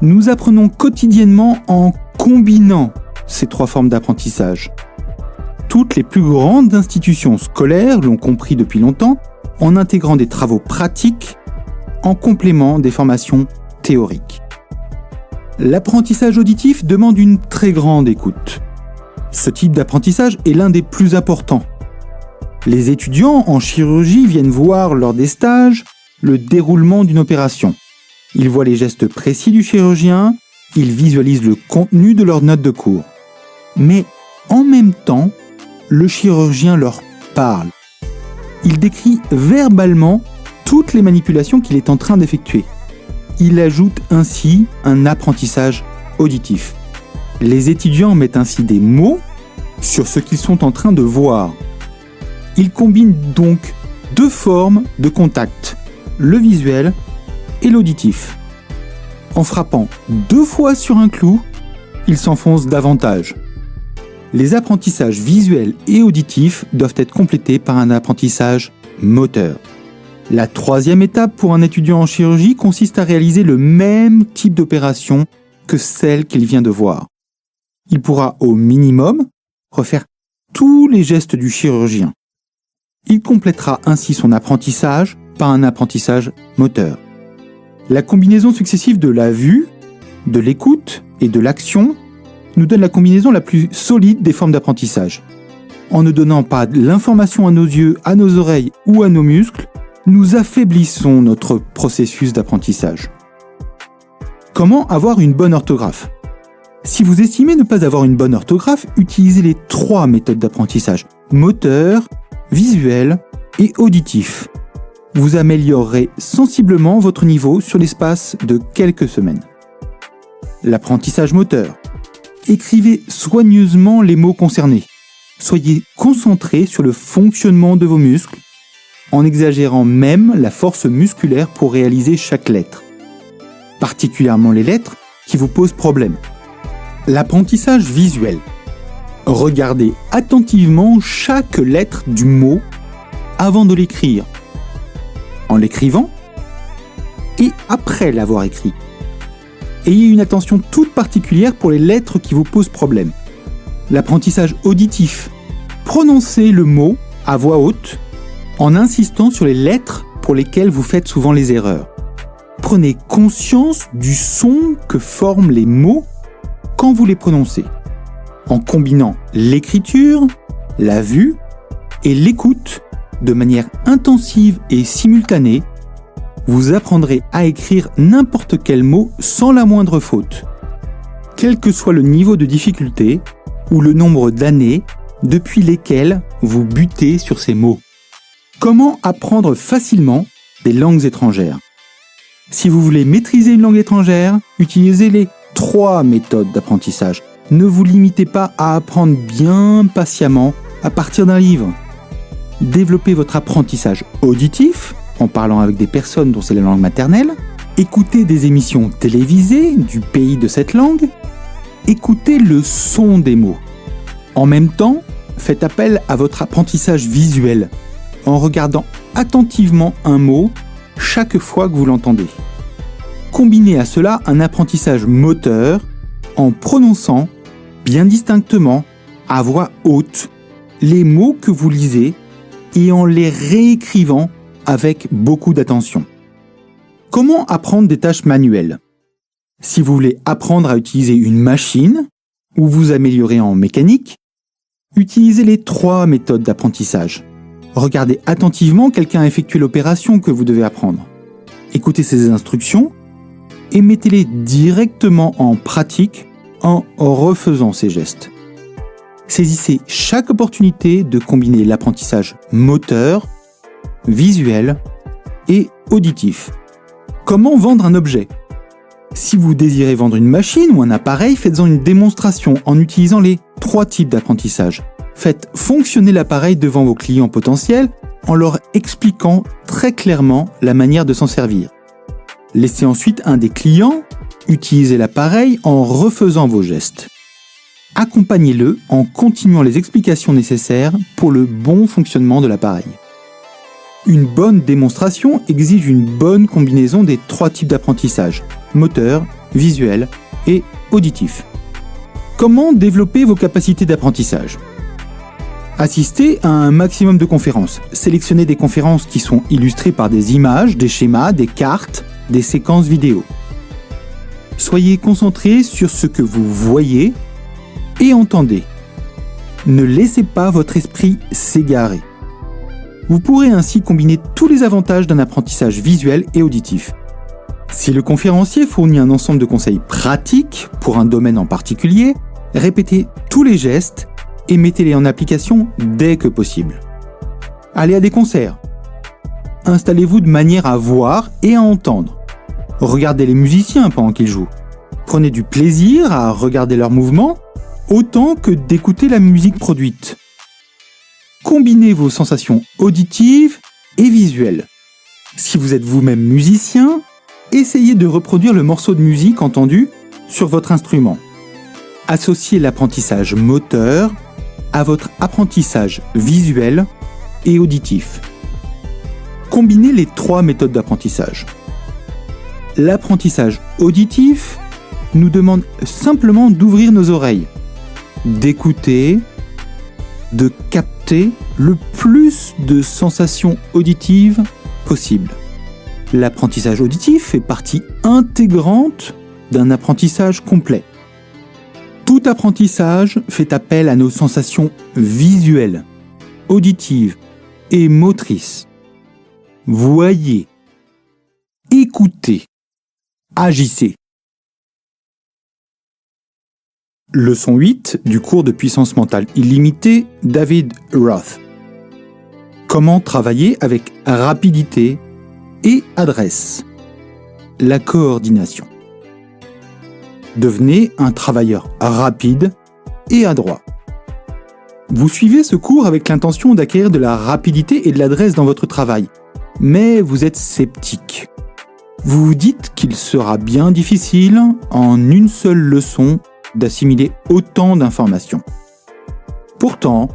Nous apprenons quotidiennement en combinant ces 3 formes d'apprentissage. Toutes les plus grandes institutions scolaires l'ont compris depuis longtemps en intégrant des travaux pratiques en complément des formations théoriques. L'apprentissage auditif demande une très grande écoute. Ce type d'apprentissage est l'un des plus importants. Les étudiants en chirurgie viennent voir lors des stages le déroulement d'une opération. Ils voient les gestes précis du chirurgien, ils visualisent le contenu de leurs notes de cours. Mais en même temps, le chirurgien leur parle. Il décrit verbalement toutes les manipulations qu'il est en train d'effectuer. Il ajoute ainsi un apprentissage auditif. Les étudiants mettent ainsi des mots sur ce qu'ils sont en train de voir. Ils combinent donc 2 formes de contact, le visuel et l'auditif. En frappant 2 fois sur un clou, ils s'enfoncent davantage. Les apprentissages visuels et auditifs doivent être complétés par un apprentissage moteur. La 3e étape pour un étudiant en chirurgie consiste à réaliser le même type d'opération que celle qu'il vient de voir. Il pourra au minimum refaire tous les gestes du chirurgien. Il complétera ainsi son apprentissage par un apprentissage moteur. La combinaison successive de la vue, de l'écoute et de l'action nous donne la combinaison la plus solide des formes d'apprentissage. En ne donnant pas l'information à nos yeux, à nos oreilles ou à nos muscles, nous affaiblissons notre processus d'apprentissage. Comment avoir une bonne orthographe ? Si vous estimez ne pas avoir une bonne orthographe, utilisez les 3 méthodes d'apprentissage, moteur, visuel et auditif. Vous améliorerez sensiblement votre niveau sur l'espace de quelques semaines. L'apprentissage moteur. Écrivez soigneusement les mots concernés. Soyez concentré sur le fonctionnement de vos muscles, en exagérant même la force musculaire pour réaliser chaque lettre, particulièrement les lettres qui vous posent problème. L'apprentissage visuel. Regardez attentivement chaque lettre du mot avant de l'écrire, en l'écrivant et après l'avoir écrit. Ayez une attention toute particulière pour les lettres qui vous posent problème. L'apprentissage auditif. Prononcez le mot à voix haute en insistant sur les lettres pour lesquelles vous faites souvent les erreurs. Prenez conscience du son que forment les mots quand vous les prononcez. En combinant l'écriture, la vue et l'écoute de manière intensive et simultanée, vous apprendrez à écrire n'importe quel mot sans la moindre faute, quel que soit le niveau de difficulté ou le nombre d'années depuis lesquelles vous butez sur ces mots. Comment apprendre facilement des langues étrangères ? Si vous voulez maîtriser une langue étrangère, utilisez les 3 méthodes d'apprentissage. Ne vous limitez pas à apprendre bien patiemment à partir d'un livre. Développez votre apprentissage auditif en parlant avec des personnes dont c'est la langue maternelle. Écoutez des émissions télévisées du pays de cette langue. Écoutez le son des mots. En même temps, faites appel à votre apprentissage visuel en regardant attentivement un mot chaque fois que vous l'entendez. Combinez à cela un apprentissage moteur en prononçant bien distinctement, à voix haute, les mots que vous lisez et en les réécrivant avec beaucoup d'attention. Comment apprendre des tâches manuelles ? Si vous voulez apprendre à utiliser une machine ou vous améliorer en mécanique, utilisez les 3 méthodes d'apprentissage. Regardez attentivement quelqu'un effectuer l'opération que vous devez apprendre. Écoutez ses instructions et mettez-les directement en pratique en refaisant ces gestes. Saisissez chaque opportunité de combiner l'apprentissage moteur, visuel et auditif. Comment vendre un objet ? Si vous désirez vendre une machine ou un appareil, faites-en une démonstration en utilisant les 3 types d'apprentissage. Faites fonctionner l'appareil devant vos clients potentiels en leur expliquant très clairement la manière de s'en servir. Laissez ensuite un des clients utiliser l'appareil en refaisant vos gestes. Accompagnez-le en continuant les explications nécessaires pour le bon fonctionnement de l'appareil. Une bonne démonstration exige une bonne combinaison des 3 types d'apprentissage, moteur, visuel et auditif. Comment développer vos capacités d'apprentissage ? Assistez à un maximum de conférences. Sélectionnez des conférences qui sont illustrées par des images, des schémas, des cartes, des séquences vidéo. Soyez concentrés sur ce que vous voyez et entendez. Ne laissez pas votre esprit s'égarer. Vous pourrez ainsi combiner tous les avantages d'un apprentissage visuel et auditif. Si le conférencier fournit un ensemble de conseils pratiques pour un domaine en particulier, répétez tous les gestes et mettez-les en application dès que possible. Allez à des concerts. Installez-vous de manière à voir et à entendre. Regardez les musiciens pendant qu'ils jouent. Prenez du plaisir à regarder leurs mouvements autant que d'écouter la musique produite. Combinez vos sensations auditives et visuelles. Si vous êtes vous-même musicien, essayez de reproduire le morceau de musique entendu sur votre instrument. Associez l'apprentissage moteur à votre apprentissage visuel et auditif. Combinez les 3 méthodes d'apprentissage. L'apprentissage auditif nous demande simplement d'ouvrir nos oreilles, d'écouter, de capter le plus de sensations auditives possible. L'apprentissage auditif fait partie intégrante d'un apprentissage complet. Tout apprentissage fait appel à nos sensations visuelles, auditives et motrices. Voyez, écoutez, agissez. Leçon 8 du cours de puissance mentale illimitée, David Roth. Comment travailler avec rapidité et adresse. La coordination. Devenez un travailleur rapide et adroit. Vous suivez ce cours avec l'intention d'acquérir de la rapidité et de l'adresse dans votre travail, mais vous êtes sceptique. Vous vous dites qu'il sera bien difficile, en une seule leçon, d'assimiler autant d'informations. Pourtant,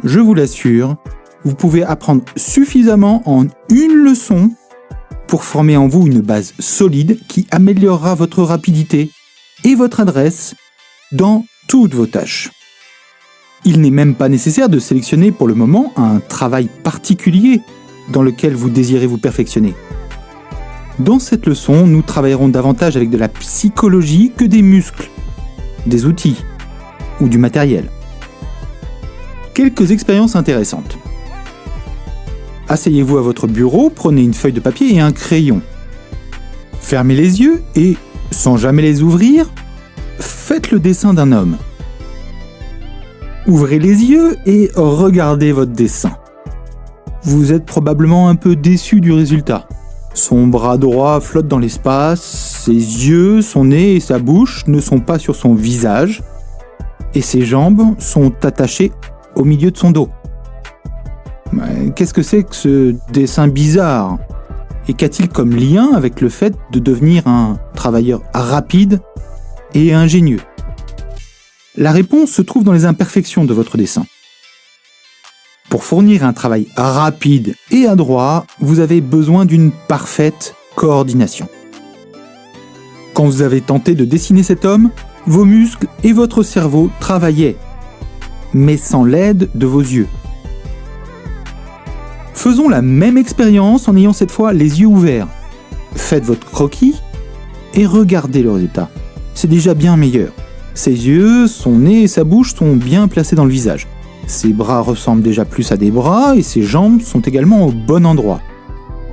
je vous l'assure, vous pouvez apprendre suffisamment en une leçon pour former en vous une base solide qui améliorera votre rapidité et votre adresse dans toutes vos tâches. Il n'est même pas nécessaire de sélectionner pour le moment un travail particulier dans lequel vous désirez vous perfectionner. Dans cette leçon, nous travaillerons davantage avec de la psychologie que des muscles, des outils ou du matériel. Quelques expériences intéressantes. Asseyez-vous à votre bureau, prenez une feuille de papier et un crayon. Fermez les yeux et, sans jamais les ouvrir, faites le dessin d'un homme. Ouvrez les yeux et regardez votre dessin. Vous êtes probablement un peu déçu du résultat. Son bras droit flotte dans l'espace, ses yeux, son nez et sa bouche ne sont pas sur son visage, et ses jambes sont attachées au milieu de son dos. Qu'est-ce que c'est que ce dessin bizarre ? Et qu'a-t-il comme lien avec le fait de devenir un travailleur rapide et ingénieux ? La réponse se trouve dans les imperfections de votre dessin. Pour fournir un travail rapide et adroit, vous avez besoin d'une parfaite coordination. Quand vous avez tenté de dessiner cet homme, vos muscles et votre cerveau travaillaient, mais sans l'aide de vos yeux. Faisons la même expérience en ayant cette fois les yeux ouverts. Faites votre croquis et regardez le résultat. C'est déjà bien meilleur. Ses yeux, son nez et sa bouche sont bien placés dans le visage. Ses bras ressemblent déjà plus à des bras et ses jambes sont également au bon endroit.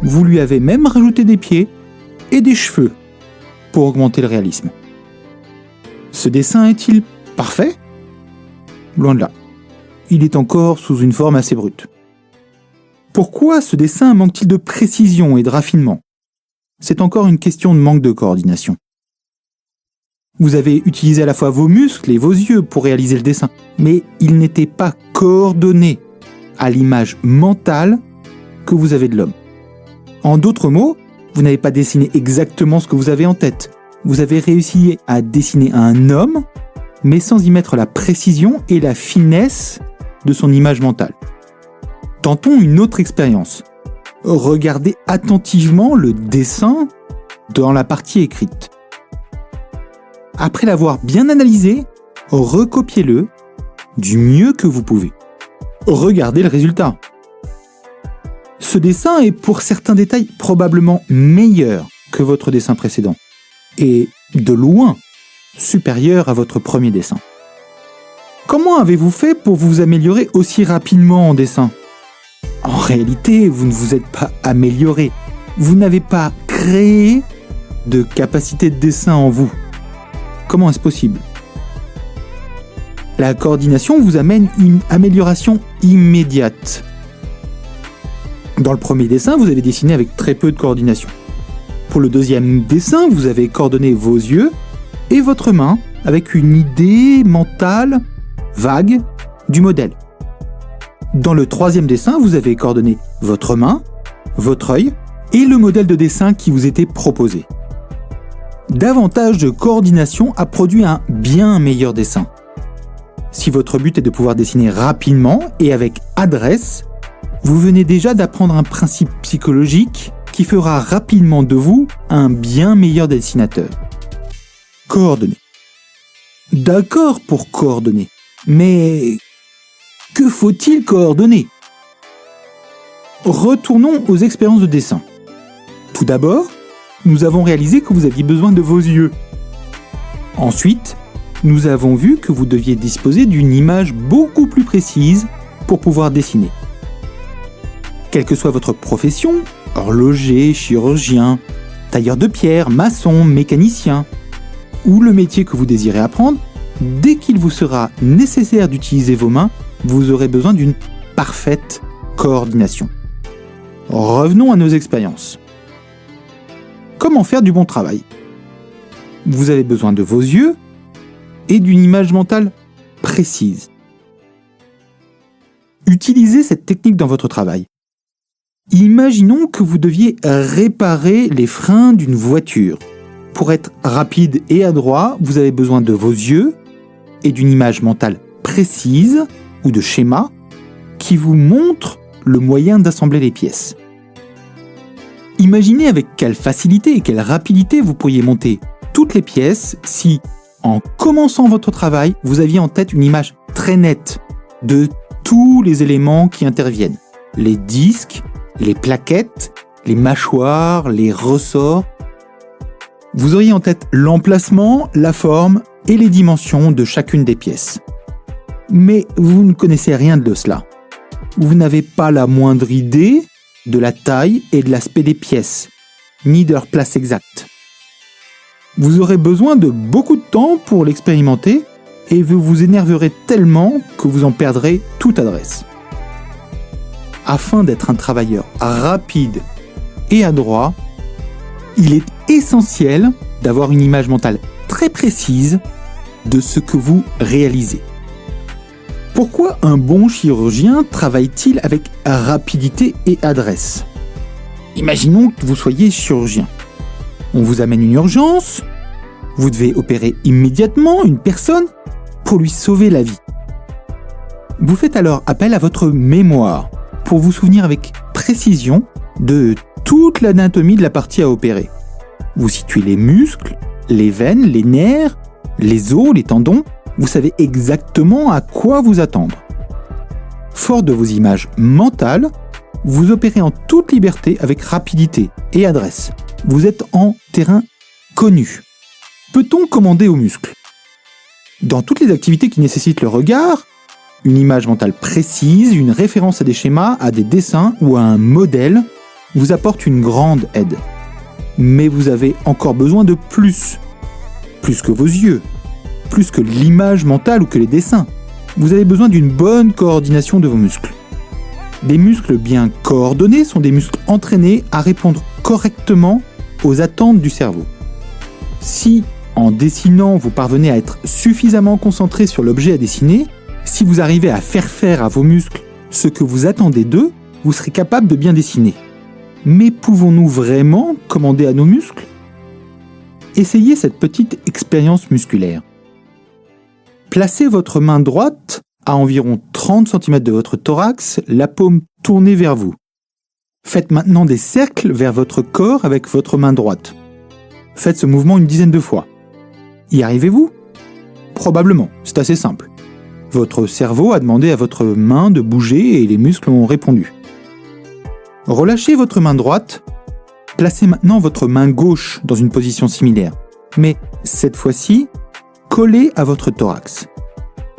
Vous lui avez même rajouté des pieds et des cheveux pour augmenter le réalisme. Ce dessin est-il parfait ? Loin de là. Il est encore sous une forme assez brute. Pourquoi ce dessin manque-t-il de précision et de raffinement ? C'est encore une question de manque de coordination. Vous avez utilisé à la fois vos muscles et vos yeux pour réaliser le dessin, mais il n'était pas coordonné à l'image mentale que vous avez de l'homme. En d'autres mots, vous n'avez pas dessiné exactement ce que vous avez en tête. Vous avez réussi à dessiner un homme, mais sans y mettre la précision et la finesse de son image mentale. Tentons une autre expérience. regardez attentivement le dessin dans la partie écrite. Après l'avoir bien analysé, recopiez-le du mieux que vous pouvez. Regardez le résultat. Ce dessin est pour certains détails probablement meilleur que votre dessin précédent et de loin supérieur à votre premier dessin. Comment avez-vous fait pour vous améliorer aussi rapidement en dessin ? En réalité, vous ne vous êtes pas amélioré. Vous n'avez pas créé de capacité de dessin en vous. Comment est-ce possible ? La coordination vous amène une amélioration immédiate. Dans le premier dessin, vous avez dessiné avec très peu de coordination. Pour le deuxième dessin, vous avez coordonné vos yeux et votre main avec une idée mentale vague du modèle. Dans le troisième dessin, vous avez coordonné votre main, votre œil et le modèle de dessin qui vous était proposé. Davantage de coordination a produit un bien meilleur dessin. Si votre but est de pouvoir dessiner rapidement et avec adresse, vous venez déjà d'apprendre un principe psychologique qui fera rapidement de vous un bien meilleur dessinateur. Coordonner. D'accord pour coordonner, mais que faut-il coordonner ? Retournons aux expériences de dessin. Tout d'abord, nous avons réalisé que vous aviez besoin de vos yeux. Ensuite, nous avons vu que vous deviez disposer d'une image beaucoup plus précise pour pouvoir dessiner. Quelle que soit votre profession, horloger, chirurgien, tailleur de pierre, maçon, mécanicien, ou le métier que vous désirez apprendre, dès qu'il vous sera nécessaire d'utiliser vos mains, vous aurez besoin d'une parfaite coordination. Revenons à nos expériences. Comment faire du bon travail ? Vous avez besoin de vos yeux et d'une image mentale précise. Utilisez cette technique dans votre travail. Imaginons que vous deviez réparer les freins d'une voiture. Pour être rapide et adroit, vous avez besoin de vos yeux et d'une image mentale précise ou de schéma qui vous montre le moyen d'assembler les pièces. Imaginez avec quelle facilité et quelle rapidité vous pourriez monter toutes les pièces si, en commençant votre travail, vous aviez en tête une image très nette de tous les éléments qui interviennent. Les disques, les plaquettes, les mâchoires, les ressorts. Vous auriez en tête l'emplacement, la forme et les dimensions de chacune des pièces. Mais vous ne connaissez rien de cela. Vous n'avez pas la moindre idée de la taille et de l'aspect des pièces, ni de leur place exacte. Vous aurez besoin de beaucoup de temps pour l'expérimenter et vous vous énerverez tellement que vous en perdrez toute adresse. Afin d'être un travailleur rapide et adroit, il est essentiel d'avoir une image mentale très précise de ce que vous réalisez. Pourquoi un bon chirurgien travaille-t-il avec rapidité et adresse ? Imaginons que vous soyez chirurgien. On vous amène une urgence, vous devez opérer immédiatement une personne pour lui sauver la vie. Vous faites alors appel à votre mémoire pour vous souvenir avec précision de toute l'anatomie de la partie à opérer. Vous situez les muscles, les veines, les nerfs, les os, les tendons. Vous savez exactement à quoi vous attendre. Fort de vos images mentales, vous opérez en toute liberté avec rapidité et adresse. Vous êtes en terrain connu. Peut-on commander aux muscles ? Dans toutes les activités qui nécessitent le regard, une image mentale précise, une référence à des schémas, à des dessins ou à un modèle vous apporte une grande aide. Mais vous avez encore besoin de plus que vos yeux, plus que l'image mentale ou que les dessins. Vous avez besoin d'une bonne coordination de vos muscles. Des muscles bien coordonnés sont des muscles entraînés à répondre correctement aux attentes du cerveau. Si, en dessinant, vous parvenez à être suffisamment concentré sur l'objet à dessiner, si vous arrivez à faire à vos muscles ce que vous attendez d'eux, vous serez capable de bien dessiner. Mais pouvons-nous vraiment commander à nos muscles ? Essayez cette petite expérience musculaire. Placez votre main droite à environ 30 cm de votre thorax, la paume tournée vers vous. Faites maintenant des cercles vers votre corps avec votre main droite. Faites ce mouvement une dizaine de fois. Y arrivez-vous ? Probablement, c'est assez simple. Votre cerveau a demandé à votre main de bouger et les muscles ont répondu. Relâchez votre main droite. Placez maintenant votre main gauche dans une position similaire, mais cette fois-ci, collée à votre thorax.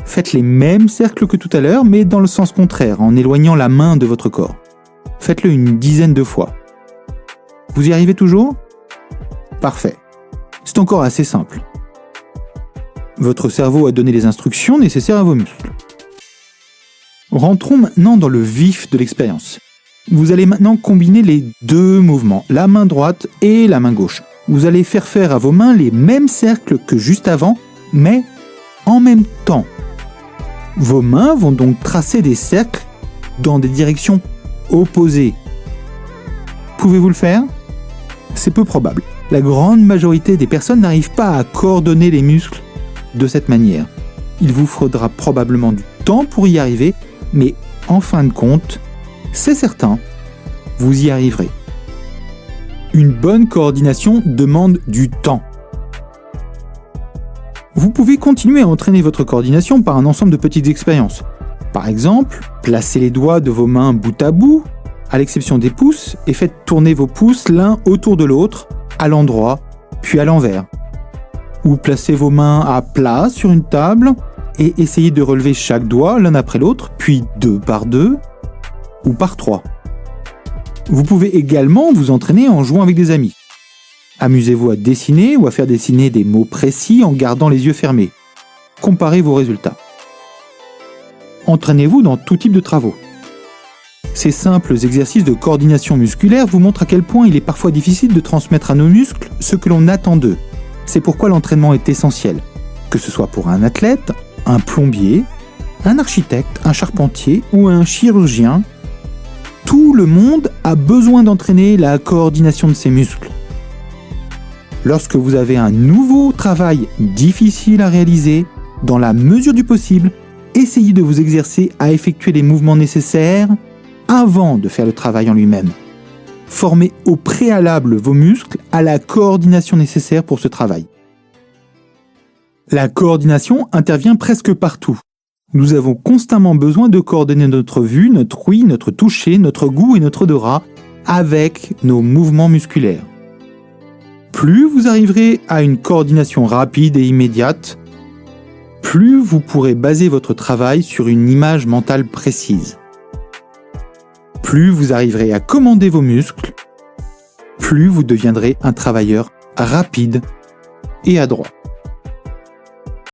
Faites les mêmes cercles que tout à l'heure, mais dans le sens contraire, en éloignant la main de votre corps. Faites-le une dizaine de fois. Vous y arrivez toujours ? Parfait. C'est encore assez simple. Votre cerveau a donné les instructions nécessaires à vos muscles. Rentrons maintenant dans le vif de l'expérience. Vous allez maintenant combiner les deux mouvements, la main droite et la main gauche. Vous allez faire à vos mains les mêmes cercles que juste avant, mais en même temps. Vos mains vont donc tracer des cercles dans des directions opposées. Pouvez-vous le faire ? C'est peu probable. La grande majorité des personnes n'arrivent pas à coordonner les muscles de cette manière. Il vous faudra probablement du temps pour y arriver, mais en fin de compte, c'est certain, vous y arriverez. Une bonne coordination demande du temps. Vous pouvez continuer à entraîner votre coordination par un ensemble de petites expériences. Par exemple, placez les doigts de vos mains bout à bout, à l'exception des pouces, et faites tourner vos pouces l'un autour de l'autre, à l'endroit, puis à l'envers. Ou placez vos mains à plat sur une table et essayez de relever chaque doigt l'un après l'autre, puis 2 par 2 ou par 3. Vous pouvez également vous entraîner en jouant avec des amis. Amusez-vous à dessiner ou à faire dessiner des mots précis en gardant les yeux fermés. Comparez vos résultats. Entraînez-vous dans tout type de travaux. Ces simples exercices de coordination musculaire vous montrent à quel point il est parfois difficile de transmettre à nos muscles ce que l'on attend d'eux. C'est pourquoi l'entraînement est essentiel, que ce soit pour un athlète, un plombier, un architecte, un charpentier ou un chirurgien. Tout le monde a besoin d'entraîner la coordination de ses muscles. Lorsque vous avez un nouveau travail difficile à réaliser, dans la mesure du possible, essayez de vous exercer à effectuer les mouvements nécessaires avant de faire le travail en lui-même. Formez au préalable vos muscles à la coordination nécessaire pour ce travail. La coordination intervient presque partout. Nous avons constamment besoin de coordonner notre vue, notre ouïe, notre toucher, notre goût et notre odorat avec nos mouvements musculaires. Plus vous arriverez à une coordination rapide et immédiate, plus vous pourrez baser votre travail sur une image mentale précise. Plus vous arriverez à commander vos muscles, plus vous deviendrez un travailleur rapide et adroit.